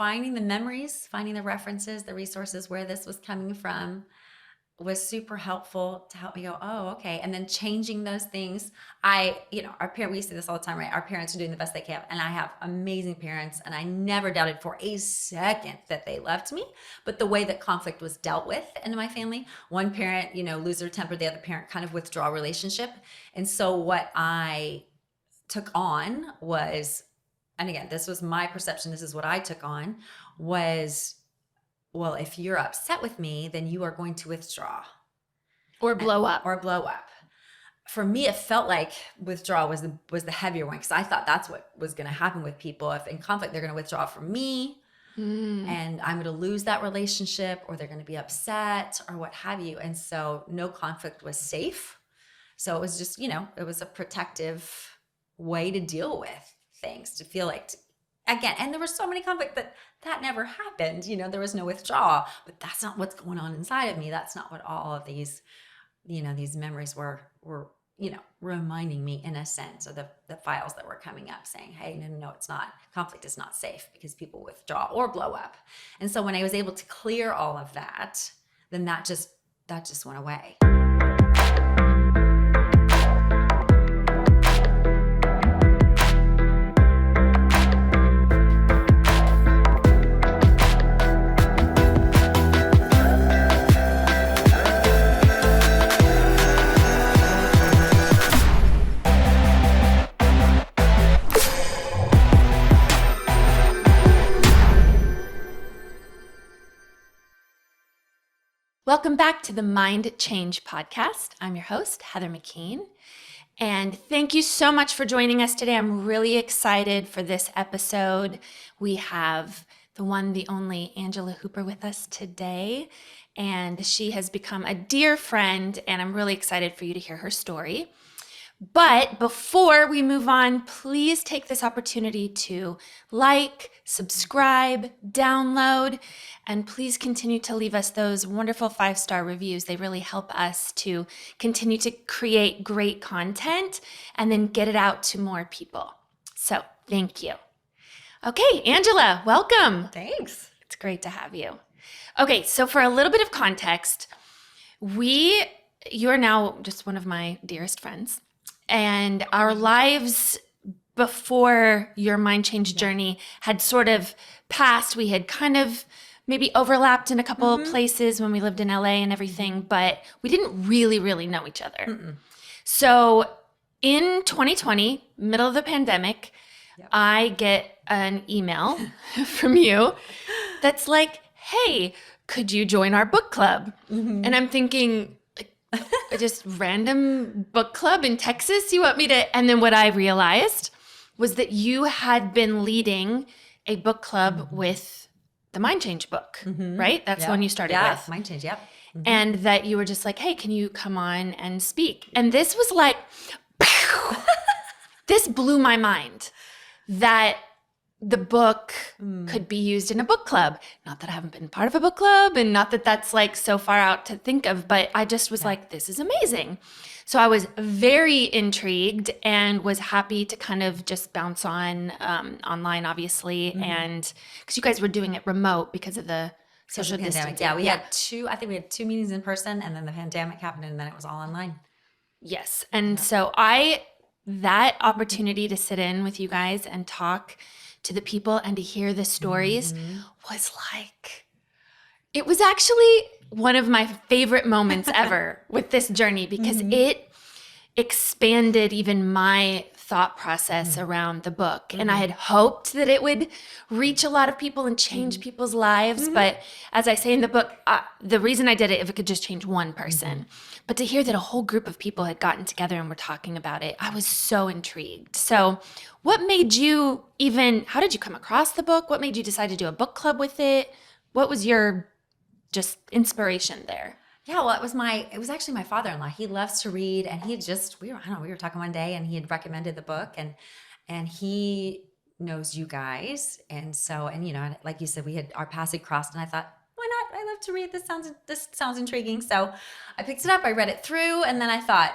finding the memories, finding the references, the resources where this was coming from was super helpful to help me go, oh, okay. And then changing those things. Our parents, we say this all the time, right? Our parents are doing the best they can. And I have amazing parents, and I never doubted for a second that they loved me. But the way that conflict was dealt with in my family, one parent, lose their temper, the other parent kind of withdraw relationship. And so what I took on was, and again, this was my perception, this is what I took on, was, well, if you're upset with me, then you are going to withdraw. Or blow up. For me, it felt like withdrawal was the heavier one, because I thought that's what was going to happen with people. If in conflict, they're going to withdraw from me, and I'm going to lose that relationship, or they're going to be upset, or what have you. And so no conflict was safe. So it was just, it was a protective way to deal with things, to feel like, again, and there were so many conflicts that never happened. There was no withdrawal, but that's not what's going on inside of me. That's not what all of these, these memories were, reminding me, in a sense, of the files that were coming up saying, hey, no, it's not. Conflict is not safe because people withdraw or blow up. And so when I was able to clear all of that, then that just went away. Welcome back to the Mind Change Podcast. I'm your host, Heather McKean. And thank you so much for joining us today. I'm really excited for this episode. We have the one, the only Angela Hooper with us today. And she has become a dear friend, and I'm really excited for you to hear her story. But before we move on, please take this opportunity to like, subscribe, download, and please continue to leave us those wonderful 5-star reviews. They really help us to continue to create great content and then get it out to more people. So thank you. Okay, Angela, welcome. Thanks. It's great to have you. Okay, so for a little bit of context, you're now just one of my dearest friends. And our lives before your mind change journey had sort of passed. We had kind of maybe overlapped in a couple of places when we lived in LA and everything, but we didn't really, really know each other. So in 2020, middle of the pandemic, I get an email from you that's like, hey, could you join our book club? And I'm thinking, just random book club in Texas you want me to? And then what I realized was that you had been leading a book club with the Mind Change book, right? That's the one you started with. Mind Change, yep. And that you were just like, hey, can you come on and speak? And this was like, this blew my mind that the book could be used in a book club. Not that I haven't been part of a book club, and not that that's like so far out to think of, but I just was like, this is amazing. So I was very intrigued and was happy to kind of just bounce on online, obviously. And because you guys were doing it remote because of the social distancing. Yeah, we had two meetings in person, and then the pandemic happened, and then it was all online. Yes. And so that opportunity to sit in with you guys and talk to the people and to hear the stories was like, it was actually one of my favorite moments ever with this journey, because it expanded even my thought process around the book. And I had hoped that it would reach a lot of people and change people's lives. But as I say in the book, the reason I did it, if it could just change one person, but to hear that a whole group of people had gotten together and were talking about it, I was so intrigued. So what made you how did you come across the book? What made you decide to do a book club with it? What was your just inspiration there? Yeah, well, it was actually my father-in-law. He loves to read, and we were talking one day, and he had recommended the book, and he knows you guys. And so, like you said, we had our paths had crossed, and I thought, why not? I love to read. This sounds intriguing. So I picked it up, I read it through, and then I thought,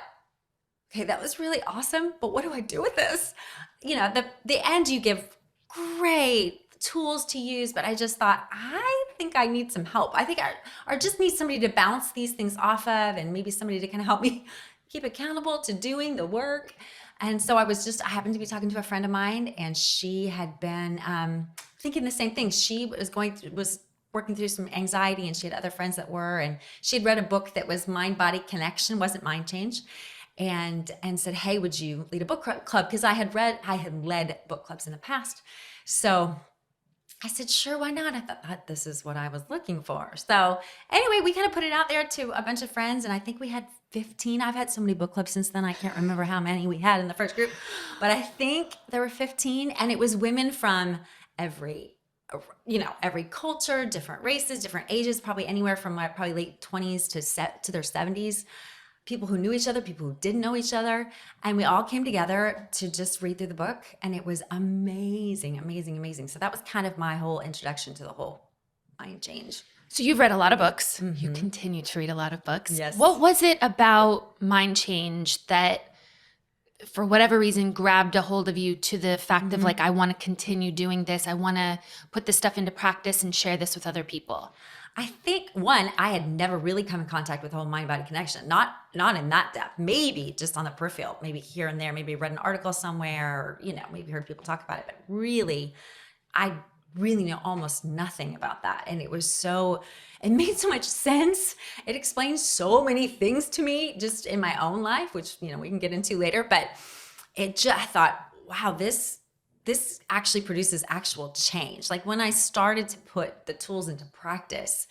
okay, that was really awesome, but what do I do with this? The end, you give great tools to use, but I just thought, I think I need some help. I think I just need somebody to bounce these things off of, and maybe somebody to kind of help me keep accountable to doing the work. And so I happened to be talking to a friend of mine, and she had been thinking the same thing. She was working through some anxiety, and she had other friends that were, and she had read a book that was Mind Body Connection, wasn't Mind Change, and said, hey, would you lead a book club? Because I had led book clubs in the past. So I said, sure, why not? I thought this is what I was looking for. So anyway, we kind of put it out there to a bunch of friends, and I think we had 15. I've had so many book clubs since then, I can't remember how many we had in the first group, but I think there were 15, and it was women from every culture, different races, different ages, probably anywhere from probably late 20s to their 70s. People who knew each other, people who didn't know each other. And we all came together to just read through the book. And it was amazing, amazing, amazing. So that was kind of my whole introduction to the whole mind change. So you've read a lot of books. Mm-hmm. You continue to read a lot of books. Yes. What was it about mind change that, for whatever reason, grabbed a hold of you to the fact of like, I want to continue doing this. I want to put this stuff into practice and share this with other people? I think, one, I had never really come in contact with the whole mind-body connection, not in that depth, maybe just on the peripheral, maybe here and there, maybe read an article somewhere, or, maybe heard people talk about it, but really, I really know almost nothing about that. And it made so much sense. It explained so many things to me just in my own life, which, we can get into later, but I thought, wow, this actually produces actual change. Like when I started to put the tools into practice,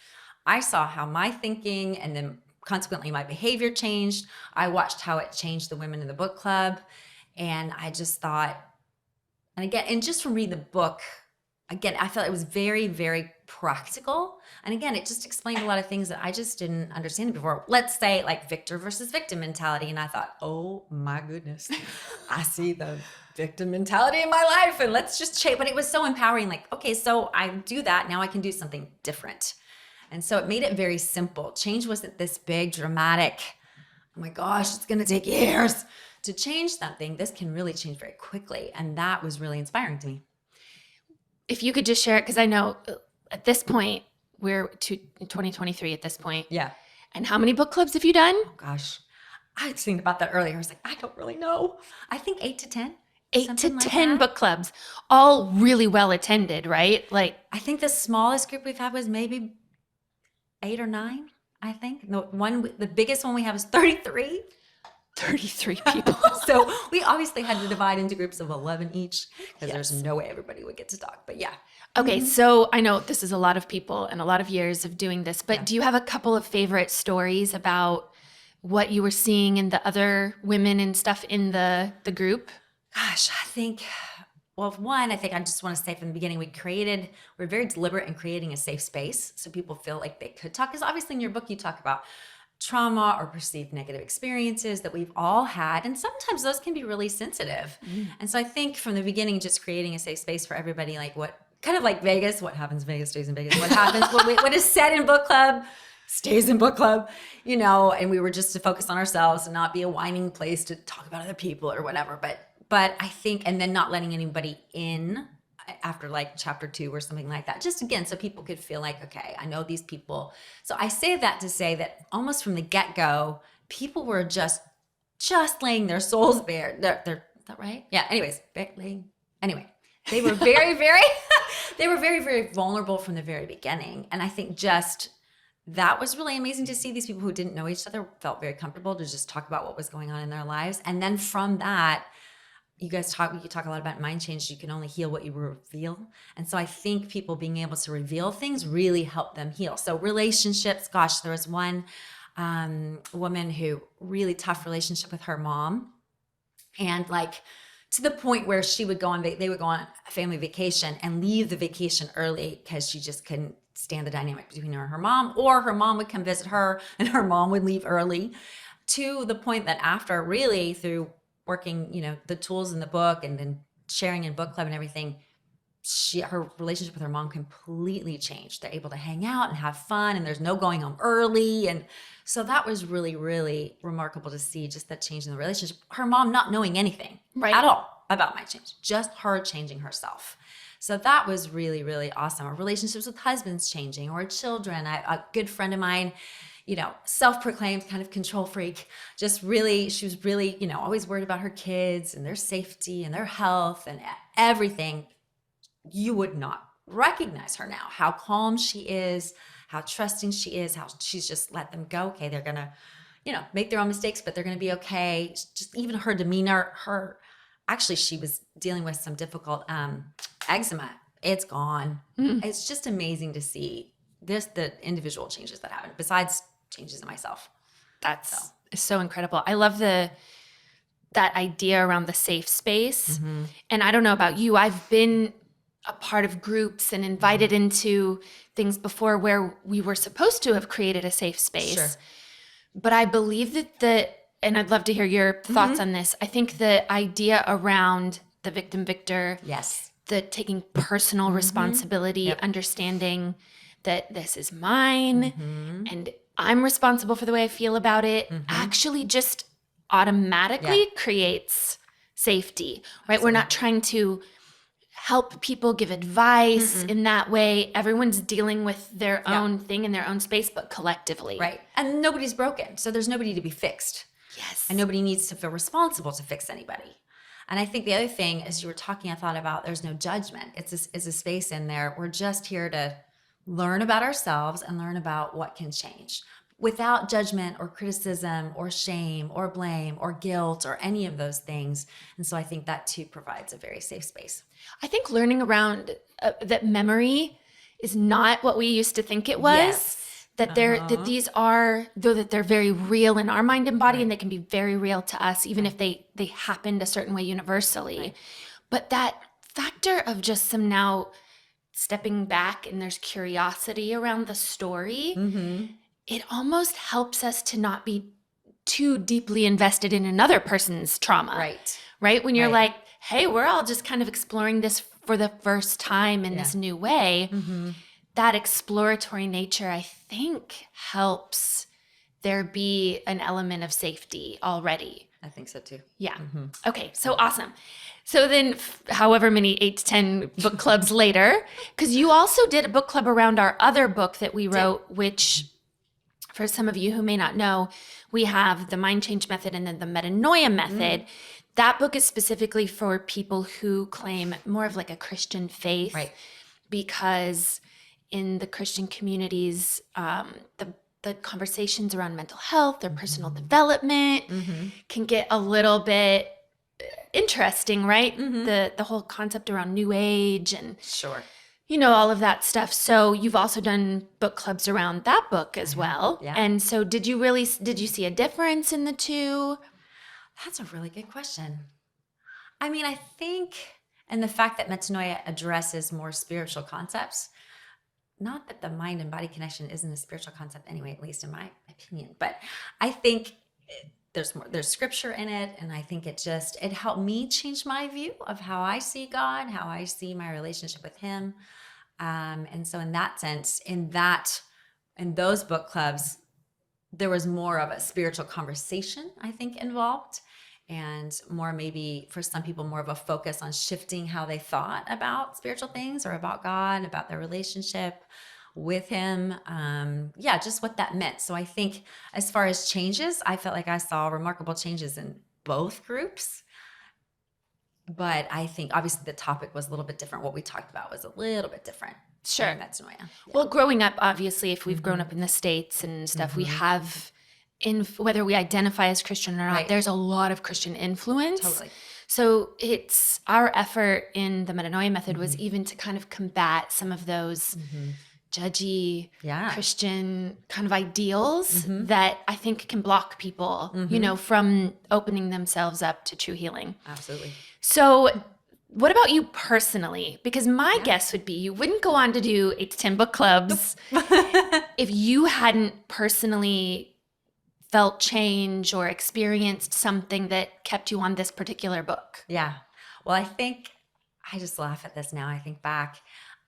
I saw how my thinking and then consequently my behavior changed. I watched how it changed the women in the book club. And I just thought, and just from reading the book, again, I felt it was very, very practical. And again, it just explained a lot of things that I just didn't understand before. Let's say like victor versus victim mentality. And I thought, oh my goodness, I see the victim mentality in my life, and let's just change. But it was so empowering. Like, okay, so I do that. Now I can do something different. And so it made it very simple. Change wasn't this big, dramatic, oh my gosh, it's going to take years to change something. This can really change very quickly. And that was really inspiring to me. If you could just share it, because I know at this point, we're to 2023 at this point. Yeah. And how many book clubs have you done? Oh gosh, I was thinking about that earlier. I was like, I don't really know. I think 8 to 10. 8 to 10 book clubs, all really well attended, right? Like, I think the smallest group we've had was maybe 8 or 9, I think. The biggest one we have is 33. 33 people. So we obviously had to divide into groups of 11 each, because Yes. there's no way everybody would get to talk. But yeah. Okay, so I know this is a lot of people and a lot of years of doing this, but do you have a couple of favorite stories about what you were seeing in the other women and stuff in the group? Gosh, I think I just want to say from the beginning, we're very deliberate in creating a safe space so people feel like they could talk. Because obviously in your book, you talk about trauma or perceived negative experiences that we've all had. And sometimes those can be really sensitive. And so I think from the beginning, just creating a safe space for everybody, like kind of like Vegas, what happens in Vegas stays in Vegas. What happens, what is said in book club stays in book club, and we were just to focus on ourselves and not be a whining place to talk about other people or whatever. But I think, and then not letting anybody in after like chapter 2 or something like that, just again, so people could feel like, okay, I know these people. So I say that to say that almost from the get-go, people were just laying their souls bare. They're, is that right? Yeah. Anyways, anyway, they were very, very, very vulnerable from the very beginning. And I think just that was really amazing to see. These people who didn't know each other felt very comfortable to just talk about what was going on in their lives. And then from that, you talk a lot about mind change. You can only heal what you reveal. And so I think people being able to reveal things really help them heal. So relationships, gosh, there was one woman who really tough relationship with her mom. And like to the point where they would go on a family vacation and leave the vacation early because she just couldn't stand the dynamic between her and her mom, or her mom would come visit her and her mom would leave early, to the point that after really through working, the tools in the book and then sharing in book club and everything, her relationship with her mom completely changed. They're able to hang out and have fun, and there's no going home early. And so that was really, really remarkable to see, just that change in the relationship. Her mom not knowing anything at all about mind change, just her changing herself. So that was really, really awesome. Our relationships with husbands changing, or children. A good friend of mine, self-proclaimed kind of control freak, she was really, always worried about her kids and their safety and their health and everything. You would not recognize her now, how calm she is, how trusting she is, how she's just let them go. Okay, they're going to, make their own mistakes, but they're going to be okay. Just even her demeanor, actually, she was dealing with some difficult eczema. It's gone. It's just amazing to see the individual changes that happen besides changes in myself. That's so incredible. I love that idea around the safe space. And I don't know about you, I've been a part of groups and invited into things before where we were supposed to have created a safe space. Sure. But I believe and I'd love to hear your thoughts on this. I think the idea around the victim-victor, Yes, the taking personal responsibility, understanding that this is mine and I'm responsible for the way I feel about it, actually just automatically creates safety, right? Absolutely. We're not trying to help people, give advice in that way. Everyone's dealing with their own thing in their own space, but collectively. Right. And nobody's broken. So there's nobody to be fixed. Yes. And nobody needs to feel responsible to fix anybody. And I think the other thing, as you were talking, I thought about there's no judgment. It's a space in there. We're just here to learn about ourselves and learn about what can change without judgment or criticism or shame or blame or guilt or any of those things. And so I think that too provides a very safe space. I think learning around that memory is not what we used to think it was. Yes. That these are, though that they're very real in our mind and body, and they can be very real to us, even if they happened a certain way universally. Right. But that factor of just some now stepping back and there's curiosity around the story, it almost helps us to not be too deeply invested in another person's trauma. Right? When you're like, hey, we're all just kind of exploring this for the first time in this new way. That exploratory nature, I think, helps there be an element of safety already. I think so too. Yeah. Okay, so awesome. So then however many 8 to 10 book clubs later, because you also did a book club around our other book that we wrote, which for some of you who may not know, we have the mind change method and then the metanoia method. That book is specifically for people who claim more of like a Christian faith. Right. Because in the Christian communities, the conversations around mental health or personal development can get a little bit interesting, right? The whole concept around New Age and all of that stuff. So you've also done book clubs around that book as well. Yeah. And so did you see a difference in the two? That's a really good question. I mean, I think, and the fact that metanoia addresses more spiritual concepts, not that the mind and body connection isn't a spiritual concept anyway, at least in my opinion, but I think there's scripture in it. And I think it helped me change my view of how I see God, how I see my relationship with him. And so in that sense, in those book clubs, there was more of a spiritual conversation, I think, involved, and more maybe for some people, more of a focus on shifting how they thought about spiritual things or about God, about their relationship with him. Just what that meant. So I think as far as changes, I felt like I saw remarkable changes in both groups. But I think obviously the topic was a little bit different. What we talked about was a little bit different. Sure. Metanoia. Yeah. Well, growing up, obviously, if we've grown up in the States and stuff, we have, whether we identify as Christian or not, there's a lot of Christian influence. Totally. So it's our effort in the metanoia method was even to kind of combat some of those judgy Christian kind of ideals that I think can block people, from opening themselves up to true healing. Absolutely. So what about you personally? Because my guess would be you wouldn't go on to do 8 to 10 book clubs if you hadn't personally felt change or experienced something that kept you on this particular book. Yeah. Well, I think I just laugh at this now. I think back.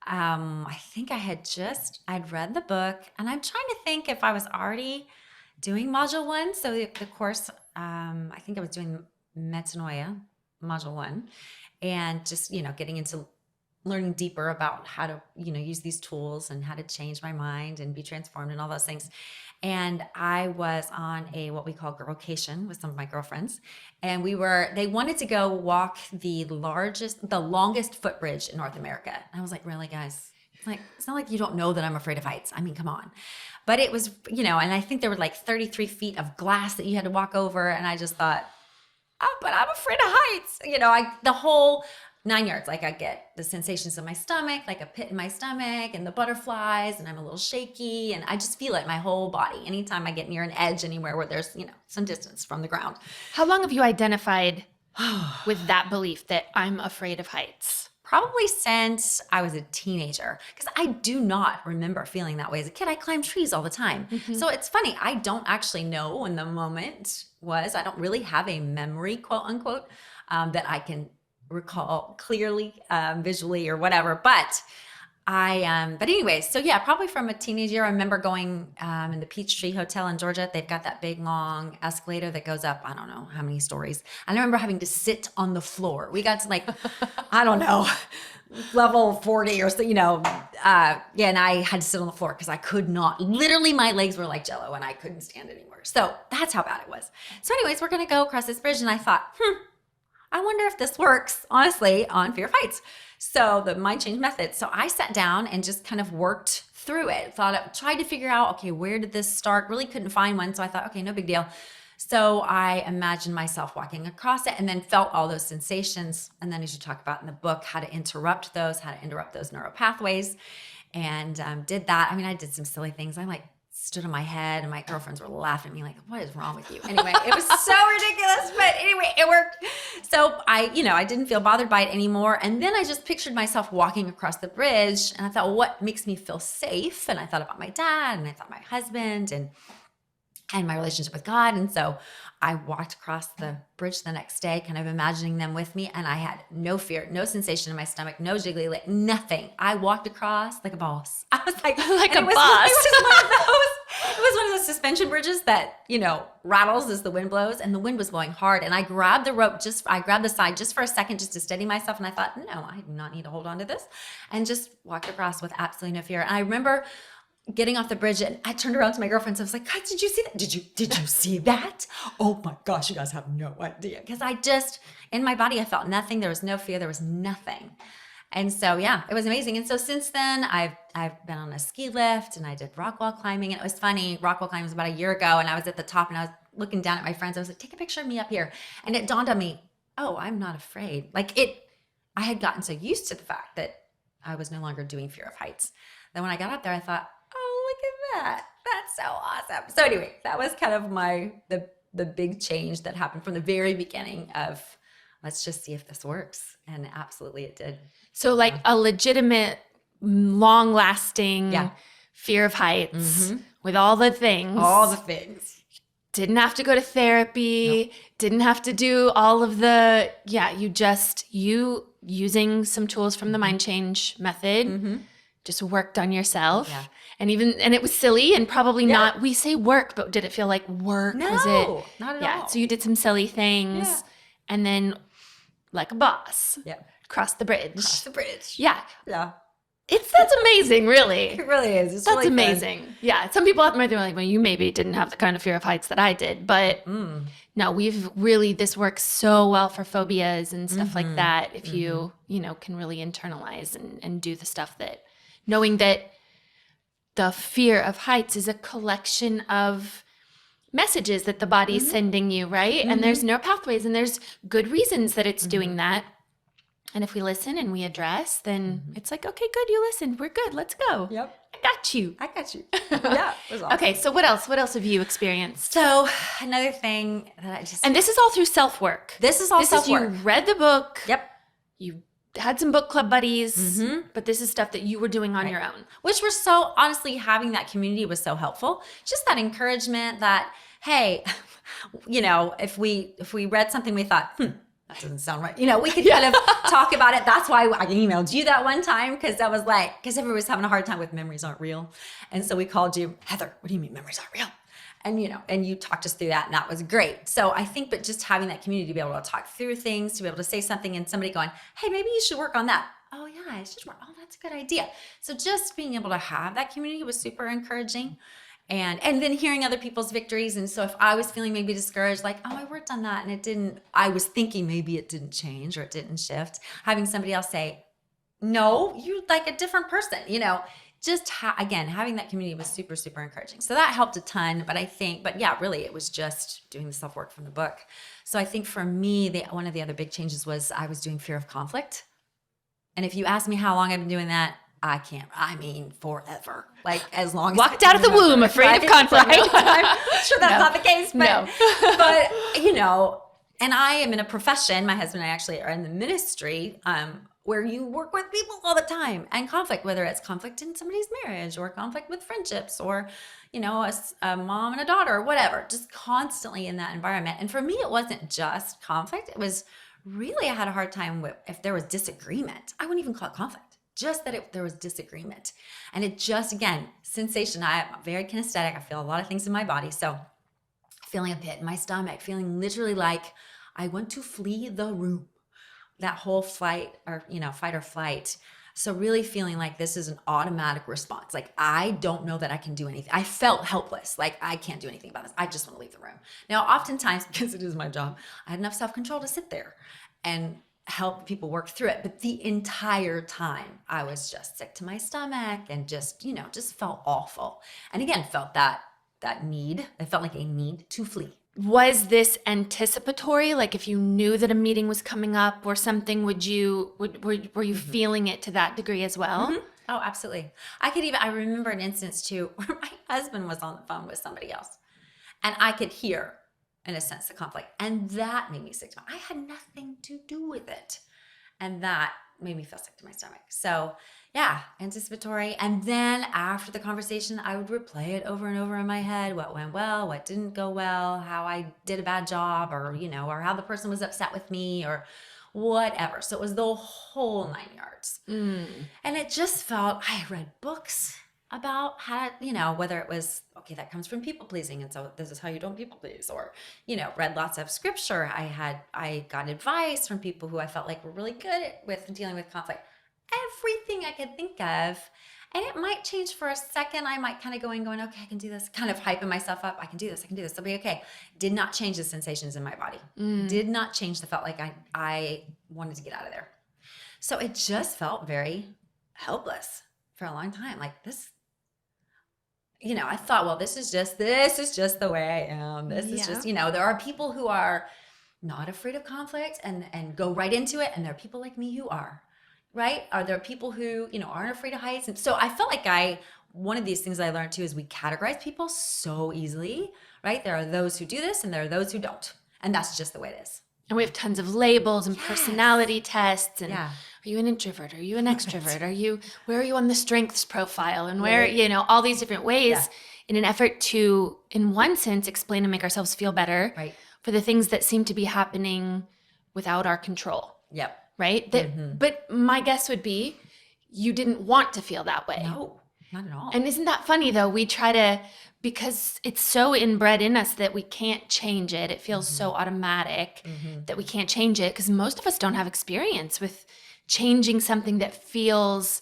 I think I'd read the book, and I'm trying to think if I was already doing module 1. So the course, I think I was doing metanoia module 1, and just, getting into learning deeper about how to, use these tools and how to change my mind and be transformed and all those things. And I was on a what we call girlcation with some of my girlfriends, and they wanted to go walk the longest footbridge in North America. And I was like, really, guys? Like, it's not like you don't know that I'm afraid of heights. I mean, come on. But it was, and I think there were like 33 feet of glass that you had to walk over, and I just thought, oh, but I'm afraid of heights. The whole 9 yards. Like, I get the sensations in my stomach, like a pit in my stomach and the butterflies, and I'm a little shaky, and I just feel it in my whole body anytime I get near an edge anywhere where there's, some distance from the ground. How long have you identified with that belief that I'm afraid of heights? Probably since I was a teenager, because I do not remember feeling that way as a kid. I climbed trees all the time. So it's funny. I don't actually know when the moment was. I don't really have a memory, quote unquote, that I can recall clearly, visually or whatever. But but anyways, so yeah, probably from a teenage year, I remember going in the Peachtree Hotel in Georgia. They've got that big long escalator that goes up, I don't know how many stories. And I remember having to sit on the floor. We got to like, I don't know, level 40 or so, and I had to sit on the floor because I could not, literally my legs were like jello and I couldn't stand anymore. So that's how bad it was. So anyways, we're going to go across this bridge, and I thought, I wonder if this works, honestly, on fear of heights. So the mind change method. So I sat down and just kind of worked through it. Tried to figure out, okay, where did this start? Really couldn't find one. So I thought, okay, no big deal. So I imagined myself walking across it, and then felt all those sensations. And then, as you talk about in the book, how to interrupt those neural pathways, and did that. I mean, I did some silly things. I like stood on my head, and my girlfriends were laughing at me like, what is wrong with you? Anyway, it was so ridiculous, but anyway, it worked. So I didn't feel bothered by it anymore. And then I just pictured myself walking across the bridge, and I thought, well, what makes me feel safe? And I thought about my dad, and I thought my husband, and my relationship with God. And so I walked across the bridge the next day, kind of imagining them with me. And I had no fear, no sensation in my stomach, no jiggly, like nothing. I walked across like a boss. I was like, like a boss. It was one of those suspension bridges that, rattles as the wind blows, and the wind was blowing hard. And I grabbed the rope, I grabbed the side just for a second, just to steady myself. And I thought, no, I do not need to hold on to this, and just walked across with absolutely no fear. And I remember getting off the bridge, and I turned around to my girlfriends. I was like, guys, did you see that? Did you see that? Oh my gosh, you guys have no idea. Because in my body, I felt nothing. There was no fear. There was nothing. And so, yeah, it was amazing. And so since then, I've been on a ski lift, and I did rock wall climbing. And it was funny. Rock wall climbing was about a year ago, and I was at the top, and I was looking down at my friends. I was like, take a picture of me up here. And it dawned on me, oh, I'm not afraid. I had gotten so used to the fact that I was no longer doing fear of heights. Then when I got up there, I thought, oh, look at that. That's so awesome. So anyway, that was kind of the big change that happened from the very beginning of, let's just see if this works. And absolutely it did. So like a legitimate, long-lasting fear of heights with all the things. All the things. Didn't have to go to therapy. Nope. Didn't have to do all of the, you using some tools from the mind change method, just worked on yourself. Yeah. And it was silly and probably not, we say work, but did it feel like work? No, was it, not at all. So you did some silly things and then like a boss, cross the bridge. Yeah. Yeah. That's amazing, really. It really is. That's really amazing. Fun. Yeah. Some people out there are like, well, you maybe didn't have the kind of fear of heights that I did, but no, this works so well for phobias and stuff like that. If you can really internalize and do the stuff that, knowing that the fear of heights is a collection of messages that the body is sending you, right? And there's neural pathways, and there's good reasons that it's doing that. And if we listen and we address, then it's like, okay, good, you listened. We're good. Let's go. Yep. I got you. Yeah. It was awesome. Okay, so what else? What else have you experienced? So another thing that And this is all through self-work. This is self-work. You read the book. Yep. You had some book club buddies, but this is stuff that you were doing on your own. Which were so, honestly, having that community was so helpful. Just that encouragement that, hey, if we read something we thought, that doesn't sound right. We could kind of talk about it. That's why I emailed you that one time, because everyone was having a hard time with memories aren't real. And so we called you, Heather, what do you mean memories aren't real? And, and you talked us through that, and that was great. So I think, but just having that community to be able to talk through things, to be able to say something and somebody going, hey, maybe you should work on that. oh yeah, it's just, oh, that's a good idea. So just being able to have that community was super encouraging. And then hearing other people's victories. And so if I was feeling maybe discouraged, like, oh, I worked on that and it didn't, I was thinking maybe it didn't change or it didn't shift, having somebody else say, no, you're like a different person, just again, having that community was super, super encouraging. So that helped a ton. But yeah, really, it was just doing the self work from the book. So I think for me, one of the other big changes was I was doing fear of conflict. And if you ask me how long I've been doing that, I can't. I mean, forever. Like as long as walked out of the womb afraid of conflict. I'm sure that's not the case, but No. but and I am in a profession. My husband and I actually are in the ministry, where you work with people all the time and conflict, whether it's conflict in somebody's marriage or conflict with friendships or a mom and a daughter or whatever, just constantly in that environment. And for me, it wasn't just conflict. It was really, I had a hard time with if there was disagreement. I wouldn't even call it conflict. Just that there was disagreement. And it just, again, sensation. I'm very kinesthetic. I feel a lot of things in my body. So feeling a pit in my stomach, feeling literally like I want to flee the room. That whole fight or flight. So really feeling like this is an automatic response. Like, I don't know that I can do anything. I felt helpless. Like, I can't do anything about this. I just want to leave the room. Now, oftentimes, because it is my job, I had enough self-control to sit there and help people work through it. But the entire time I was just sick to my stomach and just felt awful. And again, felt that need. I felt like a need to flee. Was this anticipatory? Like if you knew that a meeting was coming up or something, were you feeling it to that degree as well? Mm-hmm. Oh, absolutely. I remember an instance too where my husband was on the phone with somebody else and I could hear, in a sense, the conflict. And that made me sick to my stomach. I had nothing to do with it. And that made me feel sick to my stomach. So yeah, anticipatory. And then after the conversation, I would replay it over and over in my head. What went well, what didn't go well, how I did a bad job, or how the person was upset with me or whatever. So it was the whole 9 yards. And it just felt, I read books about how, whether it was, okay, that comes from people pleasing. And so this is how you don't people please, or, read lots of scripture. I got advice from people who I felt like were really good with dealing with conflict. Everything I could think of. And it might change for a second. I might kind of going, okay, I can do this, kind of hyping myself up. I can do this. It'll be okay. Did not change the sensations in my body. Did not change the felt like I wanted to get out of there. So it just felt very helpless for a long time. Like this, I thought, well, this is just the way I am. This is just, there are people who are not afraid of conflict and go right into it. And there are people like me who are. Right? Are there people who, aren't afraid of heights? And so I felt like one of these things I learned too is we categorize people so easily, right? There are those who do this and there are those who don't. And that's just the way it is. And we have tons of labels and personality tests. And are you an introvert? Are you an extrovert? Where are you on the strengths profile? And where, all these different ways in an effort to, in one sense, explain and make ourselves feel better for the things that seem to be happening without our control. Yep. Right? But my guess would be you didn't want to feel that way. No, not at all. And isn't that funny though? We try to, because it's so inbred in us that we can't change it. It feels so automatic that we can't change it because most of us don't have experience with changing something that feels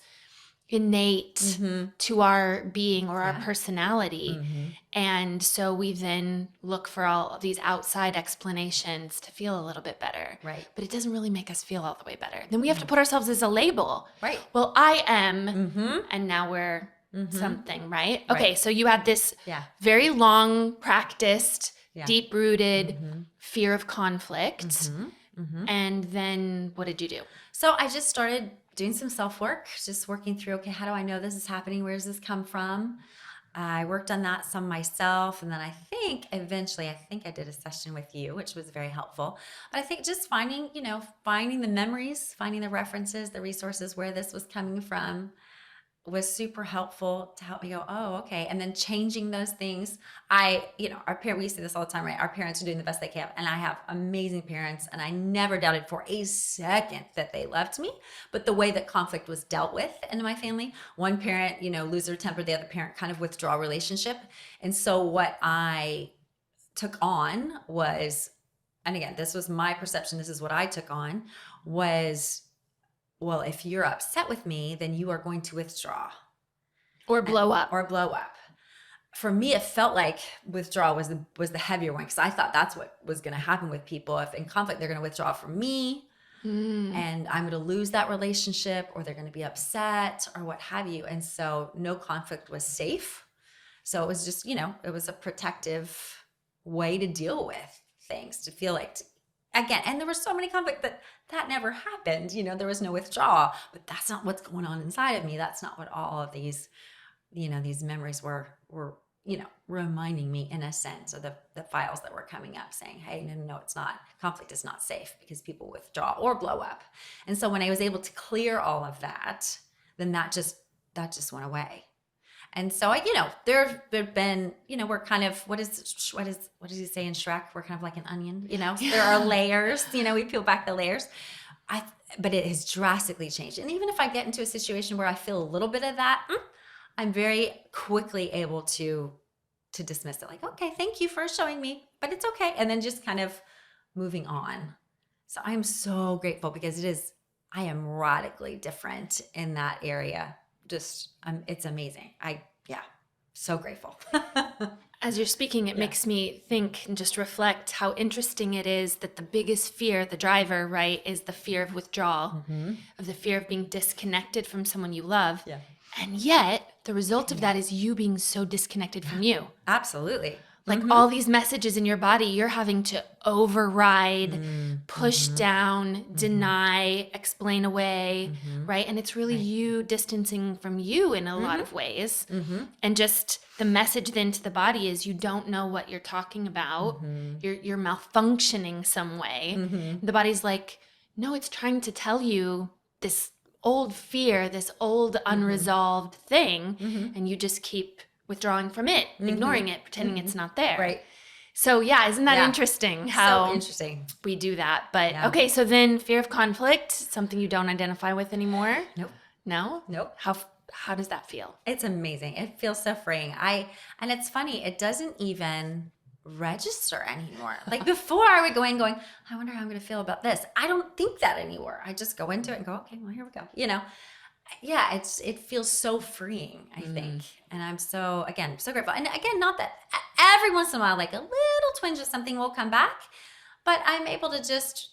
innate to our being or our personality. And so we then look for all of these outside explanations to feel a little bit better. Right. But it doesn't really make us feel all the way better. Then we have to put ourselves as a label. Right. Well, I am, and now we're something, right? Okay, so you had this very long practiced, deep-rooted fear of conflict. And then what did you do? So I just started doing some self-work, just working through, okay, how do I know this is happening? Where does this come from? I worked on that some myself. And then I think eventually, I did a session with you, which was very helpful. But I think just finding the memories, finding the references, the resources where this was coming from was super helpful to help me go, oh, okay. And then changing those things. Our parents, we say this all the time, right? Our parents are doing the best they can. And I have amazing parents. And I never doubted for a second that they loved me. But the way that conflict was dealt with in my family, one parent, lose their temper, the other parent kind of withdraw relationship. And so what I took on was, and again, this was my perception, this is what I took on, was well, if you're upset with me, then you are going to withdraw Or blow up. or blow up. For me, it felt like withdrawal was the heavier one, because I thought that's what was going to happen with people. If in conflict, they're going to withdraw from me, and I'm going to lose that relationship, or they're going to be upset, or what have you. And so no conflict was safe. So it was just, it was a protective way to deal with things, to feel like, again, and there were so many conflict that never happened. There was no withdrawal, but that's not what's going on inside of me. That's not what all of these, these memories were reminding me, in a sense, of the files that were coming up saying, hey, no, it's not. Conflict is not safe because people withdraw or blow up. And so when I was able to clear all of that, then that just went away. And so there've been, we're kind of, what does he say in Shrek? We're kind of like an onion, there are layers, we peel back the layers. But it has drastically changed. And even if I get into a situation where I feel a little bit of that, I'm very quickly able to dismiss it. Like, okay, thank you for showing me, but it's okay. And then just kind of moving on. So I'm so grateful, because I am radically different in that area. Just, it's amazing. So grateful. As you're speaking, it makes me think and just reflect how interesting it is that the biggest fear, the driver, right, is the fear of withdrawal, of the fear of being disconnected from someone you love. Yeah. And yet the result of that is you being so disconnected from you. Absolutely. Like all these messages in your body, you're having to override, push down, deny, explain away, right? And it's really you distancing from you in a lot of ways. And just the message then to the body is you don't know what you're talking about. You're malfunctioning some way. The body's like, no, it's trying to tell you this old fear, this old unresolved thing, and you just keep withdrawing from it, ignoring it, pretending it's not there. Right. So isn't that interesting how so interesting we do that? But okay, so then fear of conflict, something you don't identify with anymore? Nope. No? Nope. How does that feel? It's amazing. It feels so freeing. And it's funny, it doesn't even register anymore. Like before, I would go in going, I wonder how I'm going to feel about this. I don't think that anymore. I just go into it and go, okay, well, here we go. It feels so freeing, I think. And I'm so grateful. And again, not that every once in a while, like a little twinge of something will come back, but I'm able to just,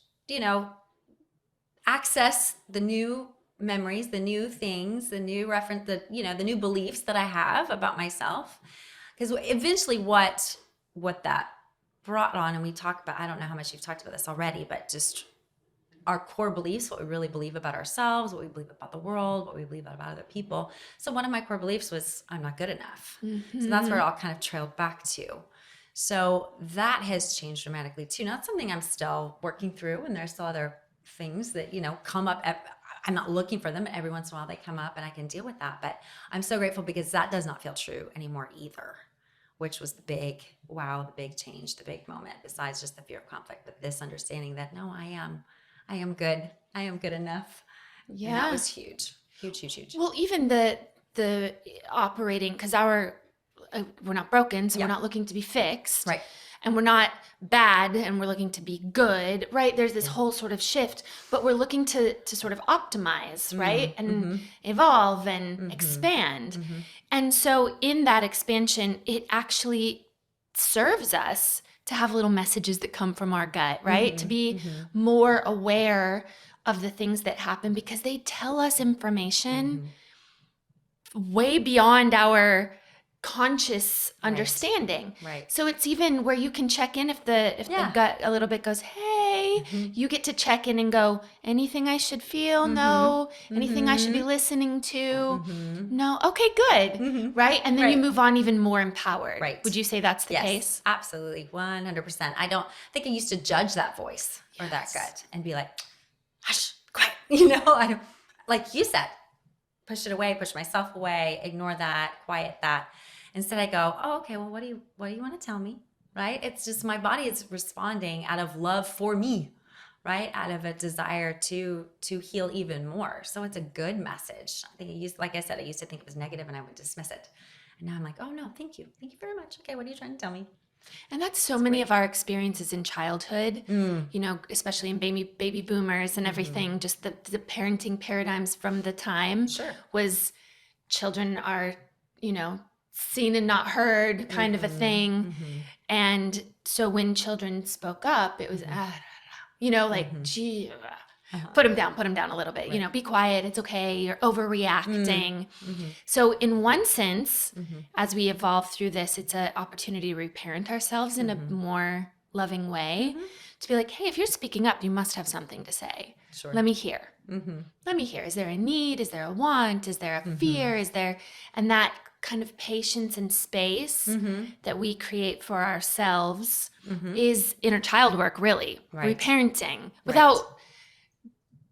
access the new memories, the new things, the new reference, the new beliefs that I have about myself. Because eventually what that brought on, and we talk about, I don't know how much you've talked about this already, but just our core beliefs, what we really believe about ourselves, what we believe about the world, what we believe about other people. So one of my core beliefs was I'm not good enough. So that's where it all kind of trailed back to. So that has changed dramatically too. Now it's something I'm still working through, and there's still other things that, come up. I'm not looking for them, but every once in a while they come up and I can deal with that. But I'm so grateful, because that does not feel true anymore either, which was the big change, the big moment, besides just the fear of conflict, but this understanding that no, I am good. I am good enough. Yeah. And that was huge. Huge. Well, even the operating, because we're not broken, so we're not looking to be fixed. Right. And we're not bad, and we're looking to be good, right? There's this whole sort of shift, but we're looking to sort of optimize, right? And evolve and expand. And so in that expansion, it actually serves us to have little messages that come from our gut, right? To be more aware of the things that happen, because they tell us information way beyond our conscious understanding. Right. So it's even where you can check in if the gut a little bit goes, hey, you get to check in and go, anything I should feel? No. Anything I should be listening to? No. Okay, good. Right. And then you move on even more empowered. Right. Would you say that's the case? Absolutely. 100%. I don't think I used to judge that voice or that gut and be like, hush, quiet. I don't, like you said, push it away, push myself away, ignore that, quiet that. Instead I go, oh, okay, well, what do you want to tell me? Right? It's just my body is responding out of love for me, right? Out of a desire to heal even more. So it's a good message. I think like I said, I used to think it was negative and I would dismiss it. And now I'm like, oh no, thank you. Thank you very much. Okay, what are you trying to tell me? And that's so many of our experiences in childhood, you know, especially in baby boomers and everything, just the parenting paradigms from the time Sure. was children are, you know, seen and not heard kind of a thing. And so when children spoke up, it was, you know, like, gee, put them down a little bit, you know, be quiet. It's okay. You're overreacting. So in one sense, as we evolve through this, it's an opportunity to reparent ourselves in a more loving way, to be like, hey, if you're speaking up, you must have something to say. Sure. Let me hear. Let me hear. Is there a need? Is there a want? Is there a fear? Is there, and that kind of patience and space that we create for ourselves is inner child work, really. Right. Reparenting without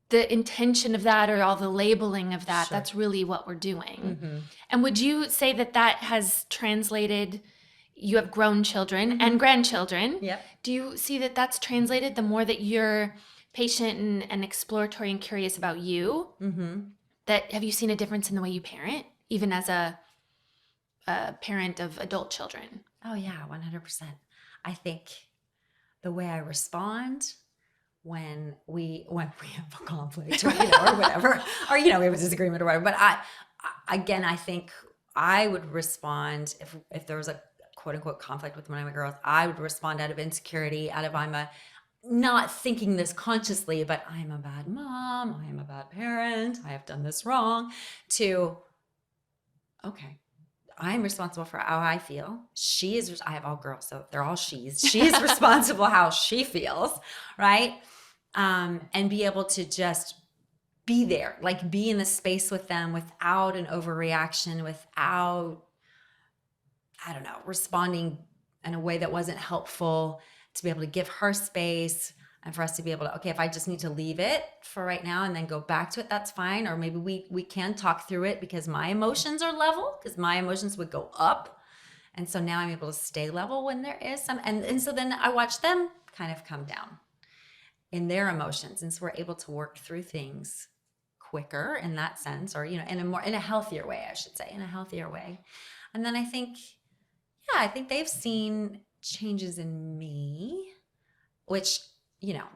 the intention of that or all the labeling of that. Sure. That's really what we're doing. And would you say that that has translated? You have grown children and grandchildren. Yep. Do you see that that's translated the more that you're patient and exploratory and curious about you? That have you seen a difference in the way you parent, even as a parent of adult children? Oh yeah, 100%. I think the way I respond when we have a conflict, or, or whatever, or we have a disagreement or whatever. But I think I would respond if there was a quote unquote conflict with one of my girls. I would respond out of insecurity, out of I'm not thinking this consciously, but I'm a bad mom, I am a bad parent, I have done this wrong. To okay, I'm responsible for how I feel. I have all girls, so they're all she's. She's responsible how she feels, right? And be able to just be there, like be in the space with them without an overreaction, without, I don't know, responding in a way that wasn't helpful, to be able to give her space. And for us to be able to, okay, if I just need to leave it for right now and then go back to it, that's fine. Or maybe we can talk through it because my emotions are level, because my emotions would go up. And so now I'm able to stay level when there is some, and so then I watch them kind of come down in their emotions. And so we're able to work through things quicker in that sense, or, in a healthier way, I should say, in a healthier way. And then I think they've seen changes in me, which,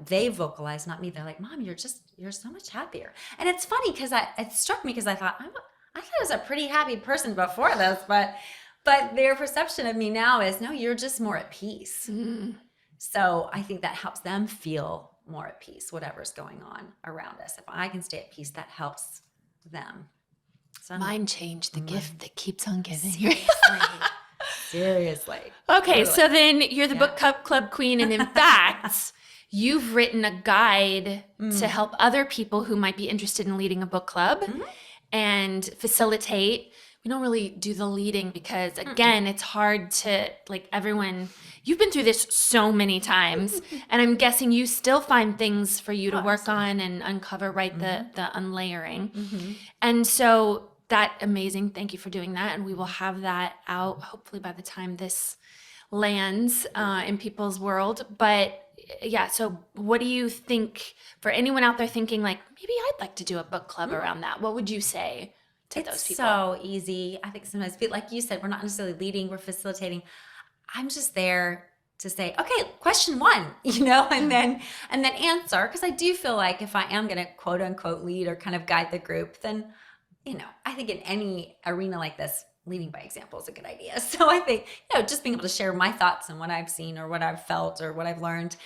they vocalize, not me. They're like, Mom, you're so much happier. And it's funny because it struck me because I thought I was a pretty happy person before this, but their perception of me now is, no, you're just more at peace. So I think that helps them feel more at peace, whatever's going on around us. If I can stay at peace, that helps them. So Mind change, the gift that keeps on giving. Seriously. Okay, Really. so then you're the book club queen, and in fact, you've written a guide to help other people who might be interested in leading a book club and facilitate. We don't really do the leading because, again, it's hard to, like, everyone, you've been through this so many times, and I'm guessing you still find things for you to work on and uncover, right, the unlayering. And so that amazing. Thank you for doing that. And we will have that out hopefully by the time this lands in people's world. But yeah, so what do you think for anyone out there thinking like, maybe I'd like to do a book club around that? What would you say to those people? It's so easy. I think sometimes, like you said, we're not necessarily leading, we're facilitating. I'm just there to say, okay, question one, and then answer. Because I do feel like if I am going to quote unquote lead or kind of guide the group, then I think in any arena like this, leading by example is a good idea. So I think, just being able to share my thoughts and what I've seen or what I've felt or what I've learned.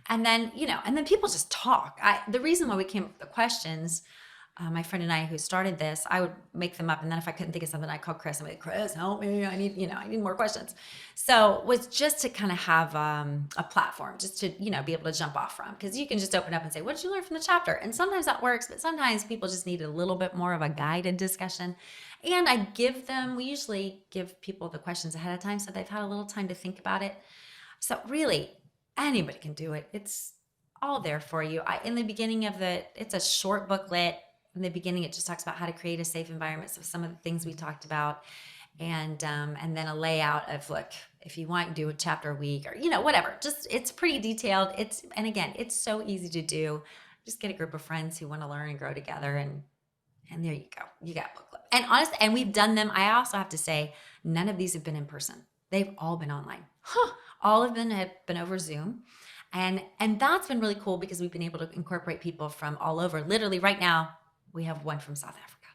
And then, and then people just talk. The reason why we came up with the questions, my friend and I who started this, I would make them up. And then if I couldn't think of something, I'd call Chris and be like, Chris, help me. I need more questions. So was just to kind of have a platform just to, be able to jump off from, because you can just open up and say, what did you learn from the chapter? And sometimes that works, but sometimes people just need a little bit more of a guided discussion. And we usually give people the questions ahead of time, so they've had a little time to think about it. So really anybody can do it. It's all there for you. In the beginning it's a short booklet. In the beginning, it just talks about how to create a safe environment. So some of the things we talked about, and then a layout of, look, if you want, do a chapter a week or, whatever. Just, it's pretty detailed. And again, it's so easy to do. Just get a group of friends who want to learn and grow together, and there you go. You got book club. And honestly, and we've done them. I also have to say, none of these have been in person. They've all been online. All of them have been over Zoom. And that's been really cool because we've been able to incorporate people from all over. Literally right now, we have one from South Africa,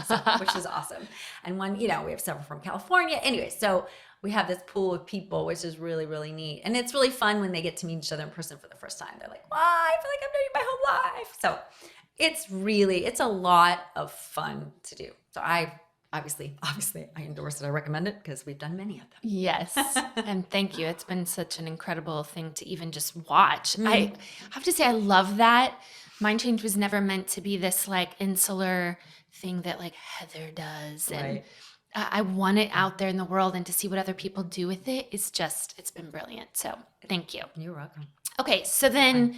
so, which is awesome. And one, we have several from California. Anyway, so we have this pool of people, which is really, really neat. And it's really fun when they get to meet each other in person for the first time. They're like, wow, I feel like I've known you my whole life. So it's a lot of fun to do. So obviously I endorse it. I recommend it because we've done many of them. Yes. And thank you. It's been such an incredible thing to even just watch. I have to say, I love that. Mind Change was never meant to be this like insular thing that like Heather does. And Right. I want it out there in the world, and to see what other people do with it is just, it's been brilliant. So thank you. You're welcome. Okay. So then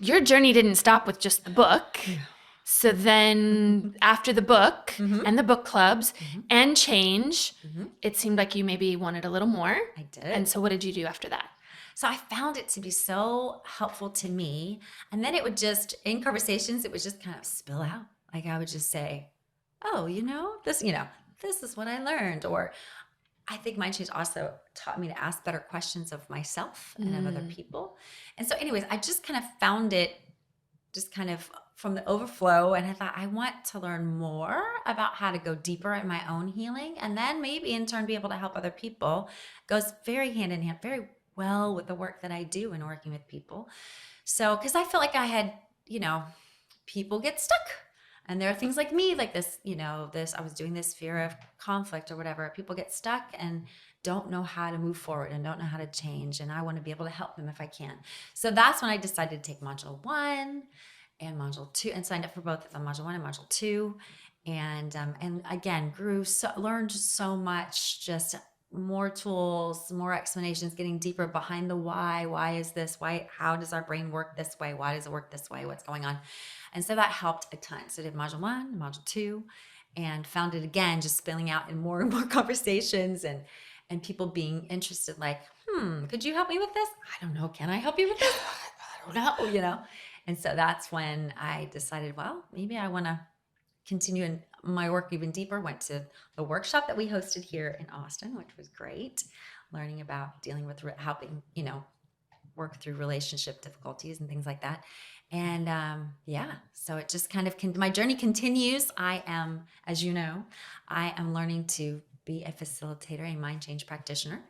your journey didn't stop with just the book. Yeah. So then after the book and the book clubs and change, it seemed like you maybe wanted a little more. I did. And so what did you do after that? So I found it to be so helpful to me. And then it would just, in conversations, it would just kind of spill out. Like I would just say, oh, this is what I learned. Or I think Mind Change also taught me to ask better questions of myself and of other people. And so anyways, I just kind of found it just kind of from the overflow. And I thought, I want to learn more about how to go deeper in my own healing. And then maybe in turn be able to help other people. Goes very hand in hand, very well with the work that I do in working with people. So, because I feel like I had, people get stuck. And there are things like me, like this, I was doing this fear of conflict or whatever. People get stuck and don't know how to move forward and don't know how to change. And I want to be able to help them if I can. So that's when I decided to take module 1 and module 2 and signed up for both of them, module 1 and module 2. And again, learned so much, just more tools, more explanations, getting deeper behind the why. Why is this? Why? How does our brain work this way? Why does it work this way? What's going on? And so that helped a ton. So I did module 1, module 2, and found it again, just spilling out in more and more conversations and people being interested, like, could you help me with this? I don't know. Can I help you with this? I don't know, And so that's when I decided, well, maybe I want to continue in my work even deeper. Went to the workshop that we hosted here in Austin, which was great, learning about dealing with helping, work through relationship difficulties and things like that. And so it just kind of, my journey continues. I am, as you know, I am learning to be a facilitator, a mind change practitioner.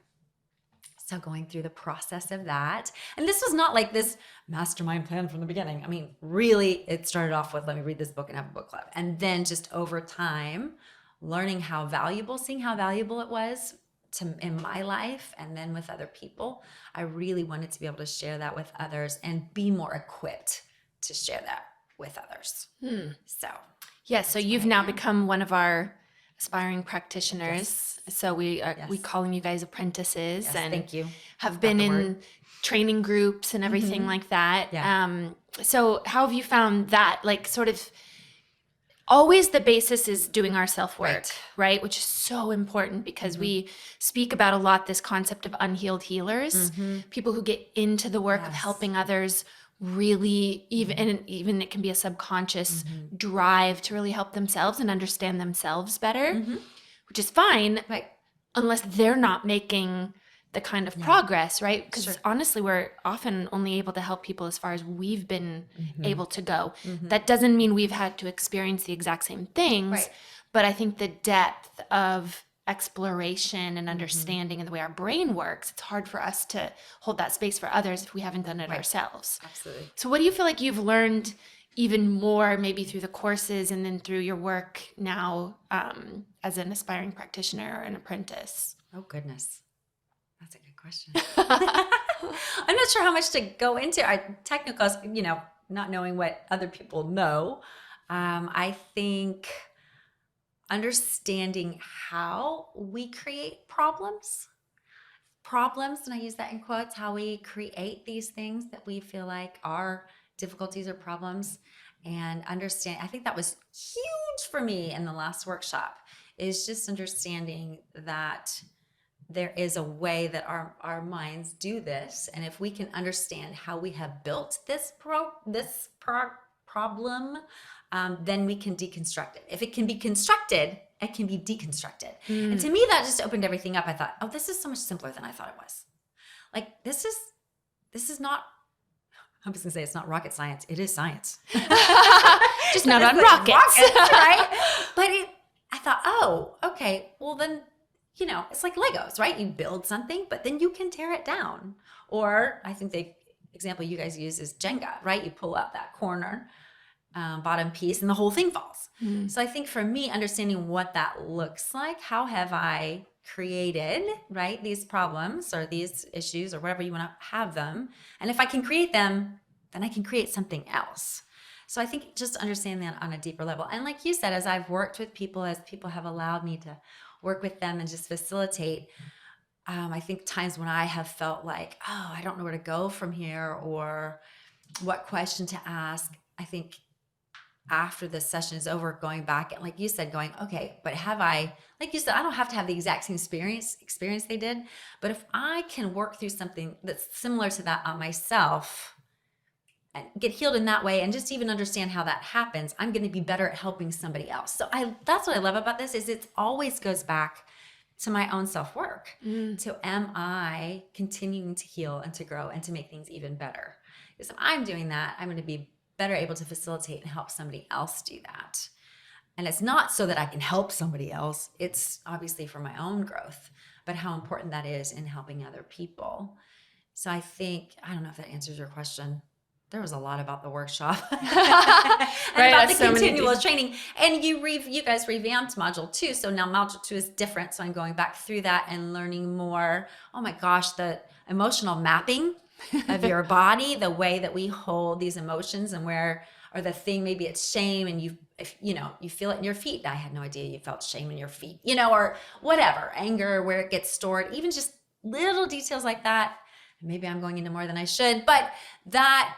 So going through the process of that. And this was not like this mastermind plan from the beginning. I mean, really, it started off with, let me read this book and have a book club. And then just over time, seeing how valuable it was in my life and then with other people. I really wanted to be able to share that with others and be more equipped to share that with others. So you've now become one of our aspiring practitioners. Yes. So we calling you guys apprentices. Yes, and thank you. Have been in training groups and everything like that. Yeah. So how have you found that? Like, sort of always the basis is doing our self-work, right? Which is so important because we speak about a lot this concept of unhealed healers, people who get into the work of helping others really, even it can be a subconscious drive to really help themselves and understand themselves better, which is fine, unless they're not making the kind of progress, right? Because honestly, we're often only able to help people as far as we've been able to go. That doesn't mean we've had to experience the exact same things, but I think the depth of exploration and understanding and the way our brain works, it's hard for us to hold that space for others if we haven't done it ourselves. Absolutely. So what do you feel like you've learned even more, maybe through the courses and then through your work now as an aspiring practitioner or an apprentice? Oh, goodness. That's a good question. I'm not sure how much to go into. Technicals, not knowing what other people know. I think understanding how we create problems, and I use that in quotes, how we create these things that we feel like are difficulties or problems, and understand. I think that was huge for me in the last workshop, is just understanding that there is a way that our minds do this. And if we can understand how we have built this problem, then we can deconstruct it. If it can be constructed, it can be deconstructed. And to me, that just opened everything up. I thought, oh, this is so much simpler than I thought it was. like, this is not, I was gonna say it's not rocket science. It is science. Just not on Like rockets. right? But I thought, oh, okay. Well, then, it's like Legos, right? You build something, but then you can tear it down. Or I think the example you guys use is Jenga, right? You pull out that corner, bottom piece, and the whole thing falls. So I think for me, understanding what that looks like, how have I created, right, these problems or these issues or whatever you want to have them. And if I can create them, then I can create something else. So I think just understanding that on a deeper level. And like you said, as I've worked with people, as people have allowed me to work with them and just facilitate, I think times when I have felt like, oh, I don't know where to go from here or what question to ask, I think after the session is over, going back and like you said, going, okay, but have I, like you said, I don't have to have the exact same experience they did, but if I can work through something that's similar to that on myself and get healed in that way and just even understand how that happens, I'm going to be better at helping somebody else. So that's what I love about this is it always goes back to my own self-work. So am I continuing to heal and to grow and to make things even better? Because if I'm doing that, I'm going to be better able to facilitate and help somebody else do that. And it's not so that I can help somebody else. It's obviously for my own growth, but how important that is in helping other people. So I don't know if that answers your question. There was a lot about the workshop and Right, about the so continual training. And you guys revamped module 2. So now module 2 is different. So I'm going back through that and learning more. Oh my gosh, the emotional mapping of your body, the way that we hold these emotions and where, or the thing, maybe it's shame and you feel it in your feet. I had no idea you felt shame in your feet, or whatever, anger, where it gets stored, even just little details like that. Maybe I'm going into more than I should, but that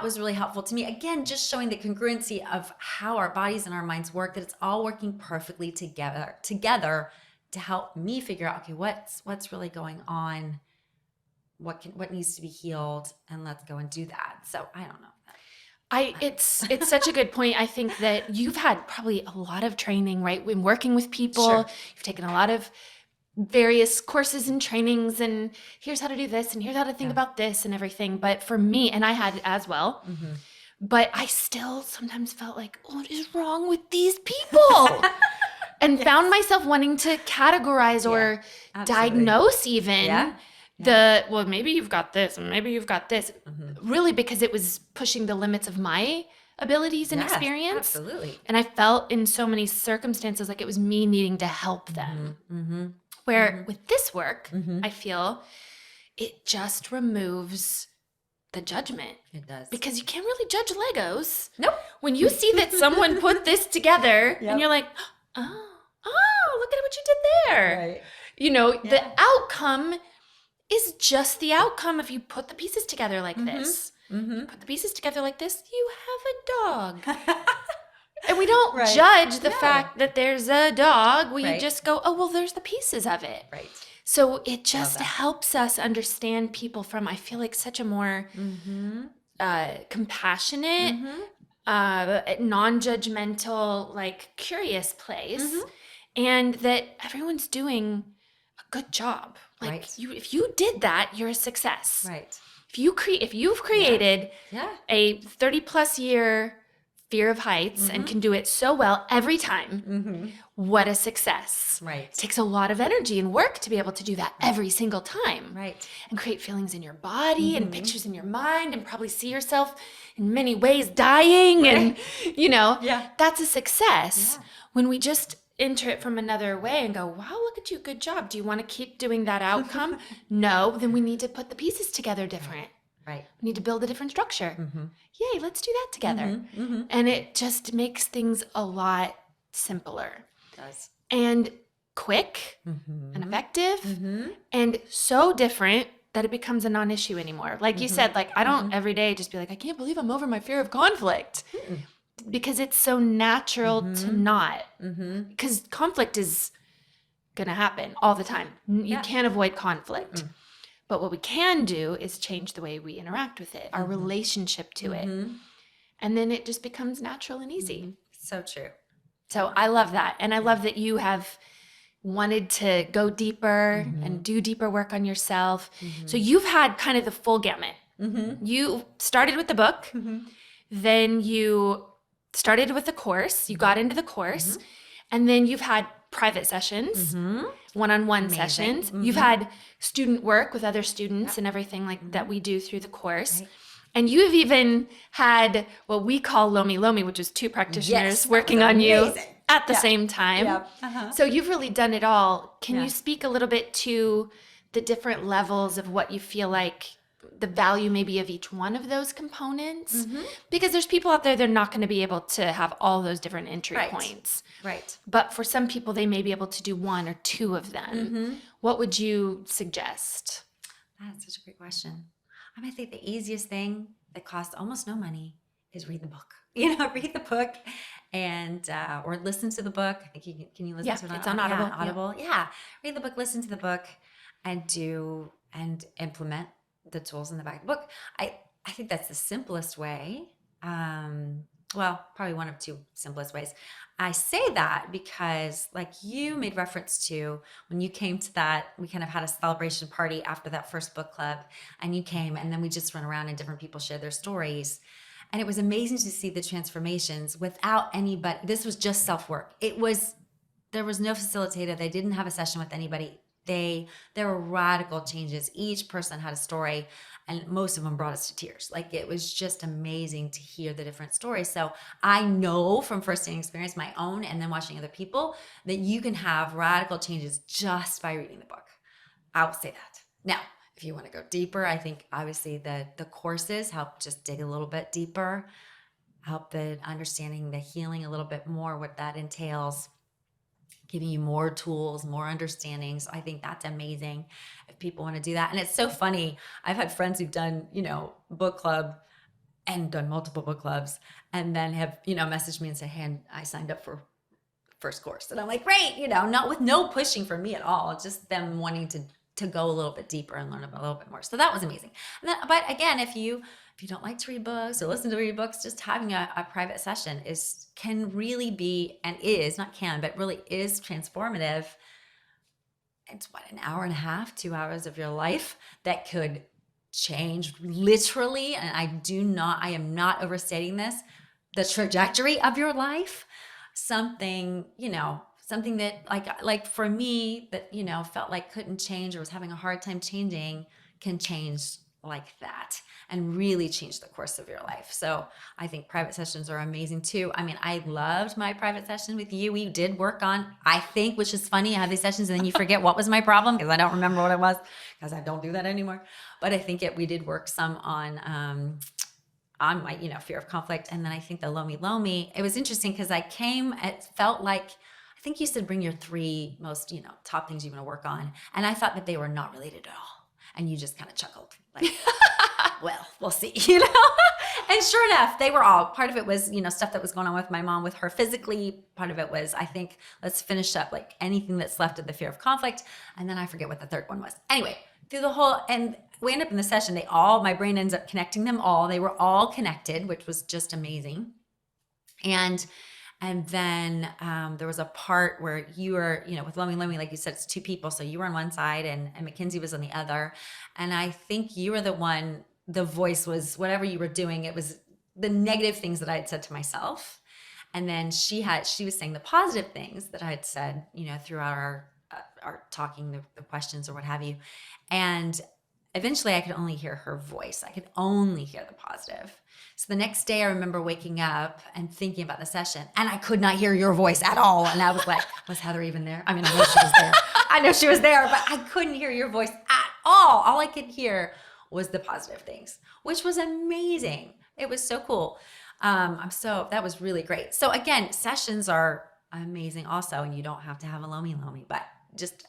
was really helpful to me. Again, just showing the congruency of how our bodies and our minds work, that it's all working perfectly together to help me figure out, okay, what's really going on? What needs to be healed, and let's go and do that. So I don't know. It's such a good point. I think that you've had probably a lot of training, right? When working with people, Sure. You've taken a lot of various courses and trainings, and here's how to do this, and here's how to think about this and everything. But for me, and I had as well, but I still sometimes felt like, what is wrong with these people? And found myself wanting to categorize or diagnose even. Well, maybe you've got this and maybe you've got this, really, because it was pushing the limits of my abilities and experience. Absolutely. And I felt in so many circumstances like it was me needing to help them. Where with this work, I feel it just removes the judgment. It does. Because you can't really judge Legos. Nope. When you see that someone put this together and you're like, oh, look at what you did there. Right. The outcome is just the outcome if you put the pieces together like this. You put the pieces together like this, you have a dog. And we don't judge the fact that there's a dog. We just go, oh, well, there's the pieces of it. Right. So it just helps us understand people from, I feel like, such a more compassionate, non-judgmental, like curious place. And that everyone's doing a good job. Like if you did that, you're a success. Right. If you've created a 30+ year fear of heights and can do it so well every time, what a success. Right. It takes a lot of energy and work to be able to do that every single time. Right. And create feelings in your body and pictures in your mind and probably see yourself in many ways dying and, that's a success. When we just enter it from another way and go, wow, look at you, good job. Do you want to keep doing that outcome? No, then we need to put the pieces together different. Right. We need to build a different structure. Yay, let's do that together. And it just makes things a lot simpler. It does. And quick and effective and so different that it becomes a non-issue anymore. Like you said, like I don't every day just be like, I can't believe I'm over my fear of conflict. Because it's so natural to not. Because conflict is going to happen all the time. You can't avoid conflict. But what we can do is change the way we interact with it, our relationship to it. And then it just becomes natural and easy. So true. So I love that. And I love that you have wanted to go deeper and do deeper work on yourself. So you've had kind of the full gamut. You started with the book, then you started with the course, you got into the course, and then you've had private sessions, one-on-one sessions. You've had student work with other students and everything like that we do through the course. Right. And you have even had what we call Lomi Lomi, which is two practitioners Yes, working on you amazing. at the same time. Yeah. So you've really done it all. Can Yeah. you speak a little bit to the different levels of what you feel like the value maybe of each one of those components? Because there's people out there, they're not going to be able to have all those different entry points. Right. But for some people, they may be able to do one or two of them. What would you suggest? That's such a great question. I think the easiest thing that costs almost no money is read the book. Read the book and or listen to the book. I think can you listen to it? It's on Audible. Yeah, Audible. Yeah. Read the book, listen to the book, and implement the tools in the back of the book. I think that's the simplest way. Well, probably one of two simplest ways. I say that because, like you made reference to, when you came to that, we kind of had a celebration party after that first book club, and you came, and then we just went around and different people shared their stories. And it was amazing to see the transformations without anybody. This was just self-work. There was no facilitator. They didn't have a session with anybody. There were radical changes. Each person had a story, and most of them brought us to tears. Like, it was just amazing to hear the different stories. So I know from firsthand experience, my own, and then watching other people, that you can have radical changes just by reading the book. I would say that. Now, if you want to go deeper, I think obviously the courses help just dig a little bit deeper, help the understanding, the healing a little bit more, what that entails, giving you more tools, more understandings. I think that's amazing if people want to do that. And it's so funny. I've had friends who've done, book club and done multiple book clubs, and then have, messaged me and said, hey, I signed up for first course. And I'm like, great, not with no pushing from me at all, just them wanting to go a little bit deeper and learn about a little bit more. So that was amazing. But again, if you don't like to read books or listen to read books, just having a private session can really be, and is, not can, but really is transformative. It's an hour and a half, 2 hours of your life that could change literally. And I am not overstating this, the trajectory of your life. Something that like for me that, felt like couldn't change or was having a hard time changing, can change like that and really change the course of your life. So I think private sessions are amazing too. I loved my private session with you. We did work on, I think, which is funny, I have these sessions and then you forget what was my problem because I don't remember what it was, because I don't do that anymore. But I think we did work some on my, fear of conflict. And then I think the Lomi Lomi, it was interesting because it felt like, I think you said bring your 3 most, top things you want to work on. And I thought that they were not related at all. And you just kind of chuckled like, well, we'll see, And sure enough, they were all, part of it was, stuff that was going on with my mom, with her physically. Part of it was, I think, let's finish up like anything that's left of the fear of conflict. And then I forget what the third one was. Anyway, through the whole, and we end up in the session, my brain ends up connecting them all. They were all connected, which was just amazing. And then there was a part where you were, with Lomi Lomi, like you said, it's 2 people. So you were on one side and Mackenzie was on the other. And I think you were the voice was whatever you were doing. It was the negative things that I had said to myself. And then she was saying the positive things that I had said, throughout our talking, the questions or what have you. And eventually I could only hear her voice. I could only hear the positive. So the next day I remember waking up and thinking about the session, and I could not hear your voice at all. And I was like, was Heather even there? I know she was there. I know she was there, but I couldn't hear your voice at all. All I could hear was the positive things, which was amazing. It was so cool. That was really great. So again, sessions are amazing also, and you don't have to have a Lomi Lomi, but just,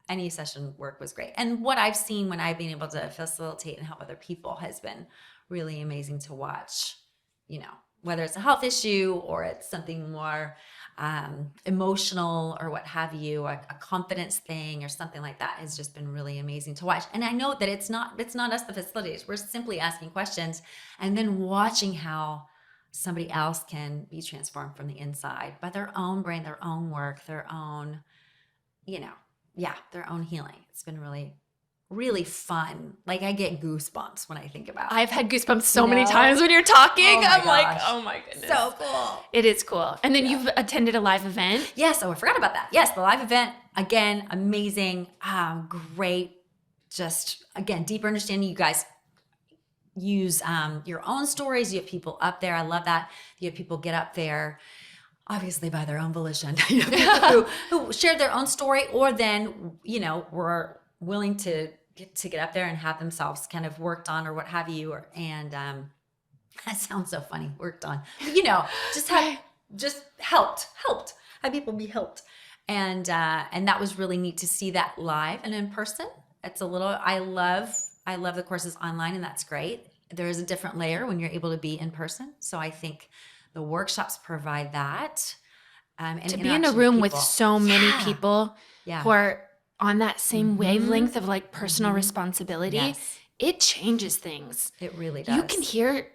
any session work was great. And what I've seen when I've been able to facilitate and help other people has been really amazing to watch, whether it's a health issue or it's something more emotional or what have you, a confidence thing or something like that, has just been really amazing to watch. And I know that it's not us, the facilitators. We're simply asking questions and then watching how somebody else can be transformed from the inside by their own brain, their own work, their own their own healing. It's been really, really fun. Like I get goosebumps when I think about, I've had goosebumps so many times when you're talking. Oh my I'm like, gosh. oh my goodness. So cool. It is cool. And then you've attended a live event. Yes. Oh, I forgot about that. Yes. The live event, again, amazing. Great. Just again, deeper understanding. You guys use your own stories. You have people up there. I love that. You have people get up there, obviously by their own volition, people who shared their own story, or then, were willing to get up there and have themselves kind of worked on or what have you. And that sounds so funny, worked on, just helped, have people be helped. And that was really neat to see that live and in person. It's I love the courses online, and that's great. There is a different layer when you're able to be in person. So I think the workshops provide that. And to be in a room with so many people who are on that same wavelength of like personal responsibility, yes. It changes things. It really does. You can hear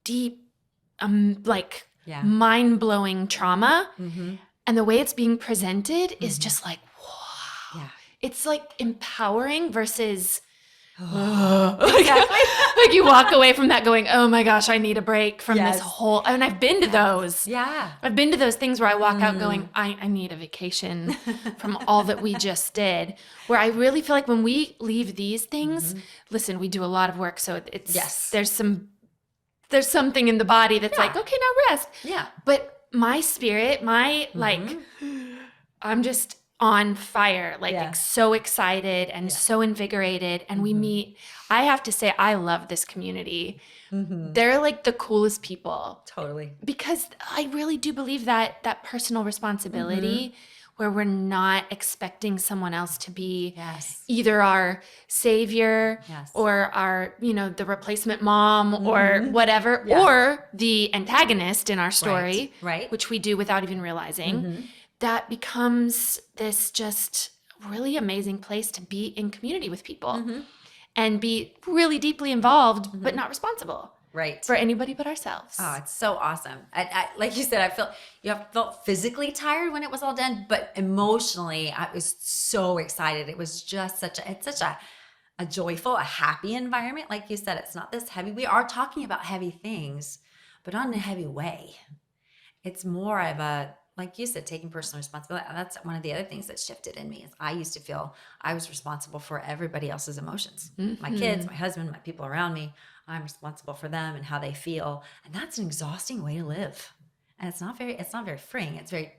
deep, mind-blowing trauma, and the way it's being presented is just like, wow. Yeah. It's like empowering versus Exactly. like you walk away from that going, oh my gosh, I need a break from this whole, and I've been to those. Yeah. I've been to those things where I walk out going, I need a vacation from all that we just did, where I really feel like when we leave these things, listen, we do a lot of work. So it's, there's something in the body that's like, okay, now rest. Yeah. But my spirit, I'm just on fire, so excited and so invigorated. And we meet, I have to say, I love this community. They're like the coolest people. Totally. Because I really do believe that personal responsibility where we're not expecting someone else to be either our savior or our, the replacement mom or whatever, or the antagonist in our story, right. Which we do without even realizing. That becomes this just really amazing place to be in community with people and be really deeply involved, but not responsible for anybody but ourselves. Oh, it's so awesome. I like you said, I felt physically tired when it was all done, but emotionally, I was so excited. It was just such a joyful, a happy environment. Like you said, it's not this heavy. We are talking about heavy things, but not in a heavy way. It's more of a, like you said, taking personal responsibility. That's one of the other things that shifted in me is I used to feel I was responsible for everybody else's emotions. My kids, my husband, my people around me. I'm responsible for them and how they feel. And that's an exhausting way to live. And it's not very freeing. It's very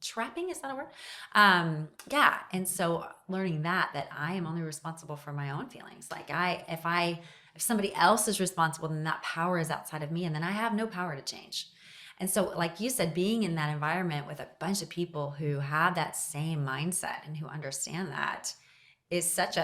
trapping. Is that a word? And so learning that I am only responsible for my own feelings. Like if somebody else is responsible, then that power is outside of me. And then I have no power to change. And so, like you said, being in that environment with a bunch of people who have that same mindset and who understand that is it's such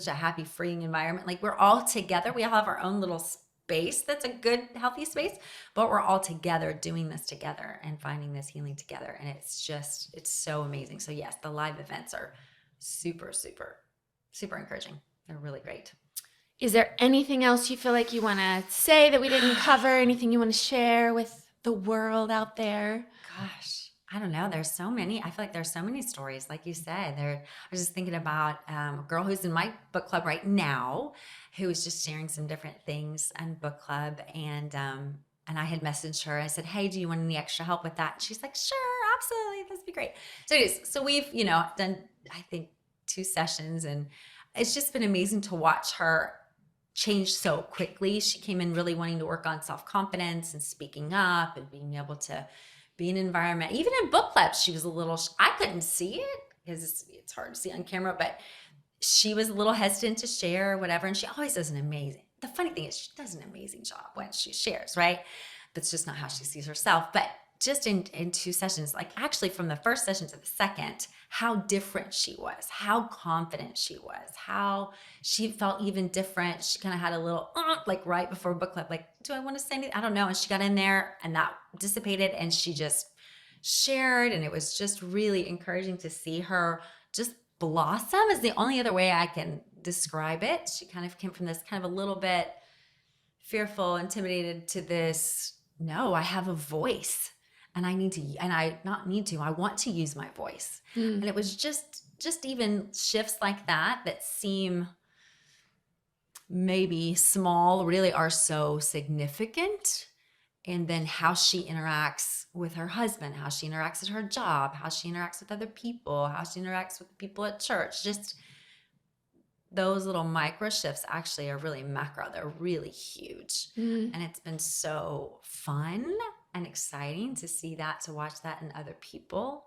a happy, freeing environment. Like we're all together. We all have our own little space that's a good, healthy space, but we're all together doing this together and finding this healing together. And it's so amazing. So yes, the live events are super, super, super encouraging. They're really great. Is there anything else you feel like you want to say that we didn't cover? Anything you want to share with the world out there? Gosh, I don't know. There's so many. I feel like there's so many stories. Like you said, I was just thinking about a girl who's in my book club right now, who was just sharing some different things in book club. And I had messaged her. I said, hey, do you want any extra help with that? And she's like, sure, absolutely. That'd be great. So we've, done, I think 2 sessions, and it's just been amazing to watch her changed so quickly. She came in really wanting to work on self-confidence and speaking up and being able to be in an environment. Even in book club, she was I couldn't see it because it's hard to see on camera, but she was a little hesitant to share or whatever. And she always does the funny thing is she does an amazing job when she shares, right? But it's just not how she sees herself. But just in 2 sessions, like actually from the first session to the second, how different she was, how confident she was, how she felt even different. She kind of had a little, like right before book club, like, do I want to say anything? I don't know. And she got in there and that dissipated and she just shared. And it was just really encouraging to see her just blossom is the only other way I can describe it. She kind of came from this kind of a little bit fearful, intimidated to this, no, I have a voice. and I want to use my voice. And it was just even shifts like that seem maybe small really are so significant. And then how she interacts with her husband, how she interacts at her job, how she interacts with other people, how she interacts with the people at church. Just those little micro shifts actually are really macro. They're really huge. And it's been so fun and exciting to see that, to watch that in other people.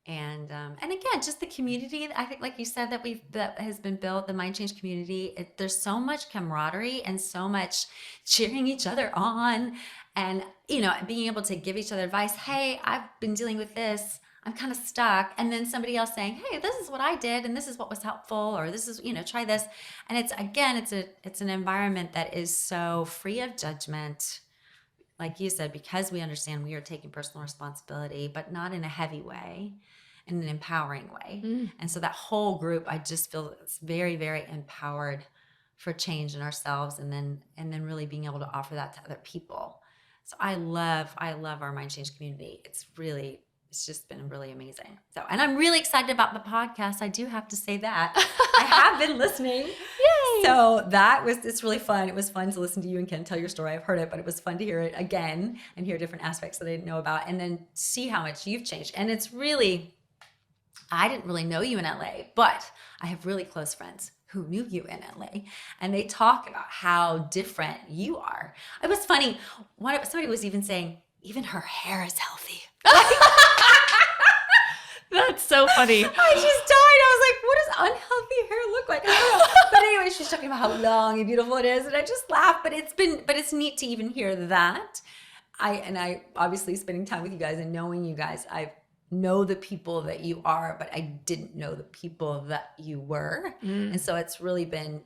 And again, just the community, I think, like you said, that has been built, the Mind Change community. There's so much camaraderie and so much cheering each other on, and being able to give each other advice. Hey, I've been dealing with this. I'm kind of stuck. And then somebody else saying, hey, this is what I did, and this is what was helpful, or this is, try this. And it's an environment that is so free of judgment. Like you said, because we understand we are taking personal responsibility, but not in a heavy way, in an empowering way. And so that whole group, I just feel it's very, very empowered for change in ourselves, and then really being able to offer that to other people. So I love our Mind Change community. It's just been really amazing. So, and I'm really excited about the podcast. I do have to say that. I have been listening. Yay! So it's really fun. It was fun to listen to you and Ken tell your story. I've heard it, but it was fun to hear it again and hear different aspects that I didn't know about, and then see how much you've changed. And it's really, I didn't really know you in LA, but I have really close friends who knew you in LA, and they talk about how different you are. It was funny. Somebody was even saying, even her hair is healthy. That's so funny. I just died. I was like, what does unhealthy hair look like? I don't know. But anyway, she's talking about how long and beautiful it is. And I just laughed. But it's neat to even hear that. I obviously spending time with you guys and knowing you guys, I know the people that you are, but I didn't know the people that you were. And so it's really been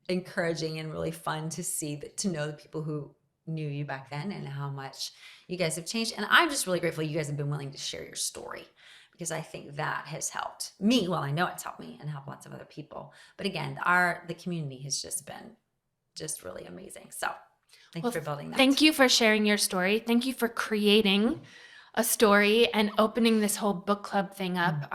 encouraging and really fun to to know the people who knew you back then and how much you guys have changed. And I'm just really grateful you guys have been willing to share your story, because I think that has helped me. Well, I know it's helped me and helped lots of other people. But again, the community has just been really amazing. So thank you for building that. Thank you for sharing your story. Thank you for creating a story and opening this whole book club thing up.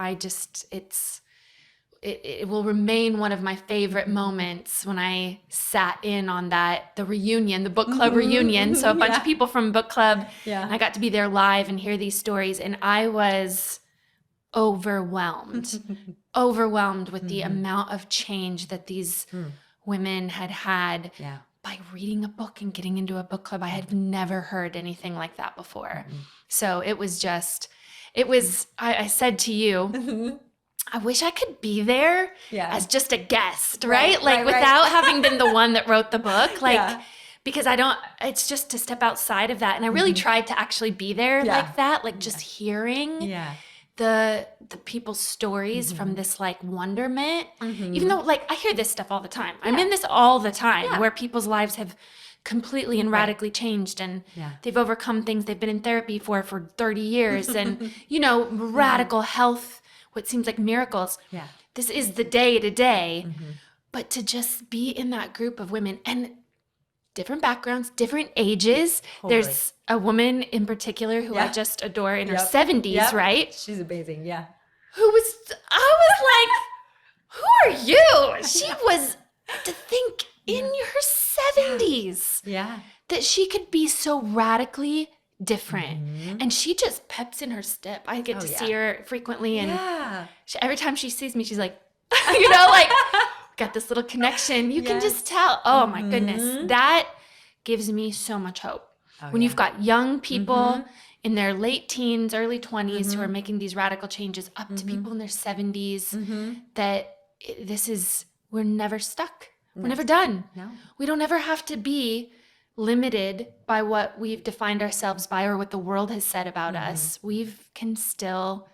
It will remain one of my favorite moments when I sat in on the reunion, the book club reunion. So a bunch of people from book club, I got to be there live and hear these stories. And I was overwhelmed with the amount of change that these women had by reading a book and getting into a book club. I had never heard anything like that before. So I said to you, I wish I could be there as just a guest, right? Without having been the one that wrote the book, because it's just to step outside of that. And I really tried to actually be there like that, just hearing the people's stories from this wonderment, even though I hear this stuff all the time. I'm in this all the time where people's lives have completely and radically changed, and they've overcome things they've been in therapy for 30 years and, radical health, what seems like miracles. This is the day to day, but to just be in that group of women and different backgrounds, different ages. Totally. There's a woman in particular who I just adore in her 70s, right? She's amazing, I was like, who are you? She was, to think, in her 70s. That she could be so radically different. And she just peps in her step. I get to see her frequently, and every time she sees me, she's like, got this little connection. You can just tell. Oh my goodness. That gives me so much hope. When you've got young people in their late teens, early 20s who are making these radical changes, up to people in their 70s, that we're never stuck. We're never done. No. We don't ever have to be limited by what we've defined ourselves by or what the world has said about us. We can still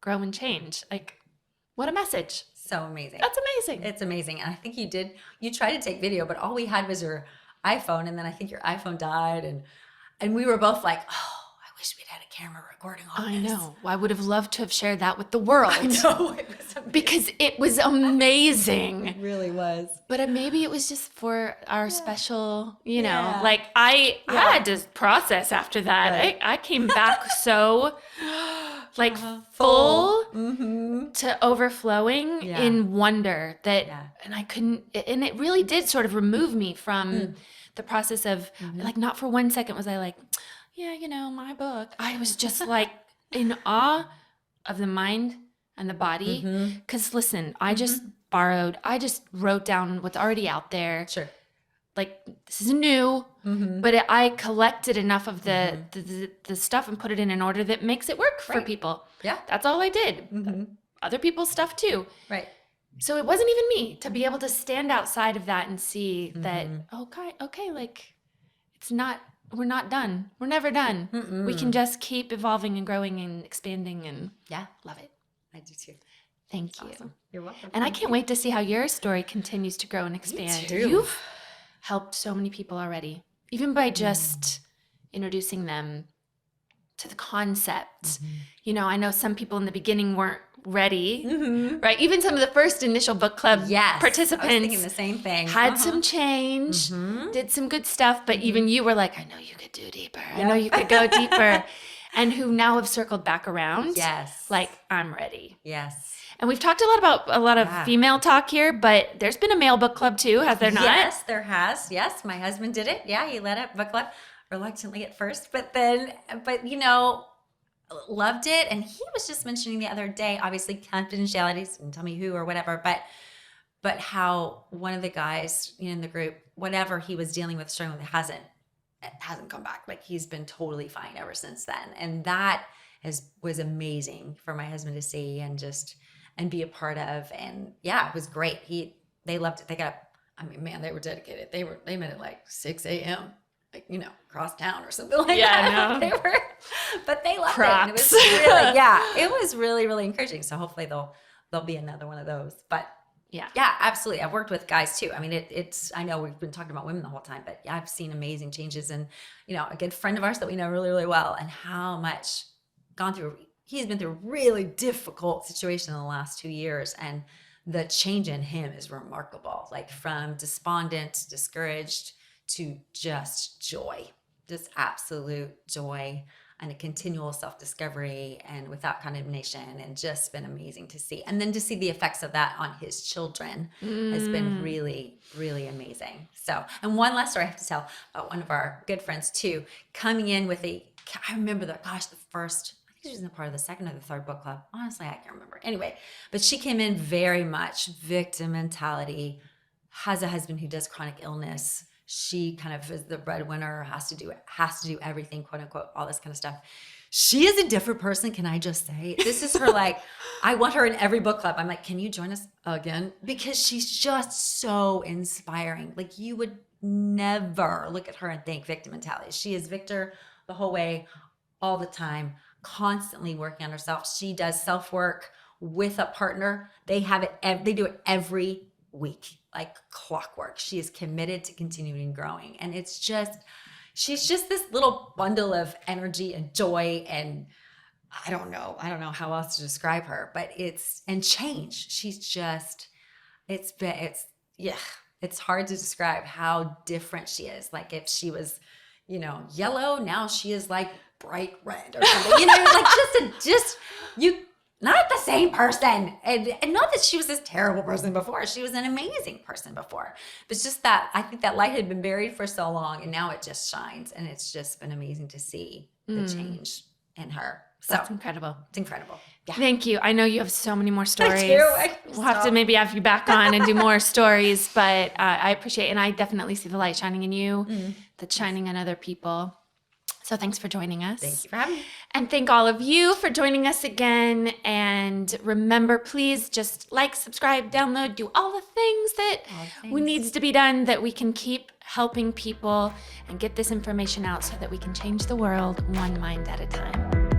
grow and change. What a message. So amazing. That's amazing. It's amazing. And I think you tried to take video, but all we had was your iPhone. And then I think your iPhone died. And we were both like, oh, I wish we'd had a camera recording all this. I know. Well, I would have loved to have shared that with the world. I know. It was because it was amazing. It really was. But maybe it was just for our special, you know, Yeah. like I had to process after that. Right. I came back so like full to overflowing in wonder that, and I couldn't, and it really did sort of remove me from the process of like, not for 1 second was I like, yeah, you know, my book. I was just like in awe of the mind and the body. Because listen, I just wrote down what's already out there. Sure. Like, this is new, but I collected enough of the stuff and put it in an order that makes it work for people. Yeah. That's all I did. Other people's stuff too. Right. So it wasn't even me to be able to stand outside of that and see that, okay, like we're not done. We're never done. We can just keep evolving and growing and expanding and love it. I do too. Thank you. Awesome. You're welcome. And I can't wait to see how your story continues to grow and expand. You've helped so many people already, even by just introducing them to the concept. You know, I know some people in the beginning weren't ready, right? Even some of the first initial book club participants I was thinking the same thing. Had some change, did some good stuff, but even you were like, I know you could do deeper. I know you could go deeper. And who now have circled back around. Yes. Like, I'm ready. Yes. And we've talked a lot about a lot of female talk here, but there's been a male book club too, has there not? Yes, there has. Yes, my husband did it. Yeah, he led a book club reluctantly at first, but you know, loved it. And he was just mentioning the other day, obviously confidentialities, and tell me who or whatever, but how one of the guys in the group, whatever he was dealing with, struggling with, hasn't come back. Like, he's been totally fine ever since then. And that was amazing for my husband to see and be a part of. And yeah, it was great. They loved it. They got up, I mean, man, they were dedicated. They met at like 6 a.m. like, you know, across town or something like that. I know. But they loved Props. it. And it was really, it was really, really encouraging. So hopefully there'll be another one of those. But yeah, absolutely. I've worked with guys too. I mean, it's, I know we've been talking about women the whole time, but I've seen amazing changes. And, you know, a good friend of ours that we know really, really well, and how much he's been through a really difficult situation in the last 2 years. And the change in him is remarkable. Like, from despondent, discouraged to just joy, just absolute joy, and a continual self-discovery and without condemnation, and just been amazing to see. And then to see the effects of that on his children has been really, really amazing. So, and one last story I have to tell about one of our good friends too, coming in with I remember the first, I think she was in a part of the second or the third book club. Honestly, I can't remember. Anyway, but she came in very much victim mentality, has a husband who does chronic illness. She kind of is the breadwinner, has to do everything, quote unquote, all this kind of stuff. She is a different person. Can I just say, this is her, like, I want her in every book club. I'm like, can you join us again? Because she's just so inspiring. Like, you would never look at her and think victim mentality. She is Victor the whole way, all the time, constantly working on herself. She does self-work with a partner. They do it every week, like clockwork. She is committed to continuing growing. And she's just this little bundle of energy and joy. And I don't know how else to describe her, but and change. She's just, it's hard to describe how different she is. Like, if she was, you know, yellow, now she is like bright red or something, you know, like not the same person. And not that she was this terrible person before. She was an amazing person before. But it's just that I think that light had been buried for so long, and now it just shines. And it's just been amazing to see the change in her. So that's incredible. It's incredible. Yeah. Thank you. I know you have so many more stories. I do. We'll have to maybe have you back on and do more stories, but I appreciate it. And I definitely see the light shining in you, that's shining in other people. So thanks for joining us. Thank you for having me. And thank all of you for joining us again. And remember, please just like, subscribe, download, do all the things that needs to be done, that we can keep helping people and get this information out so that we can change the world one mind at a time.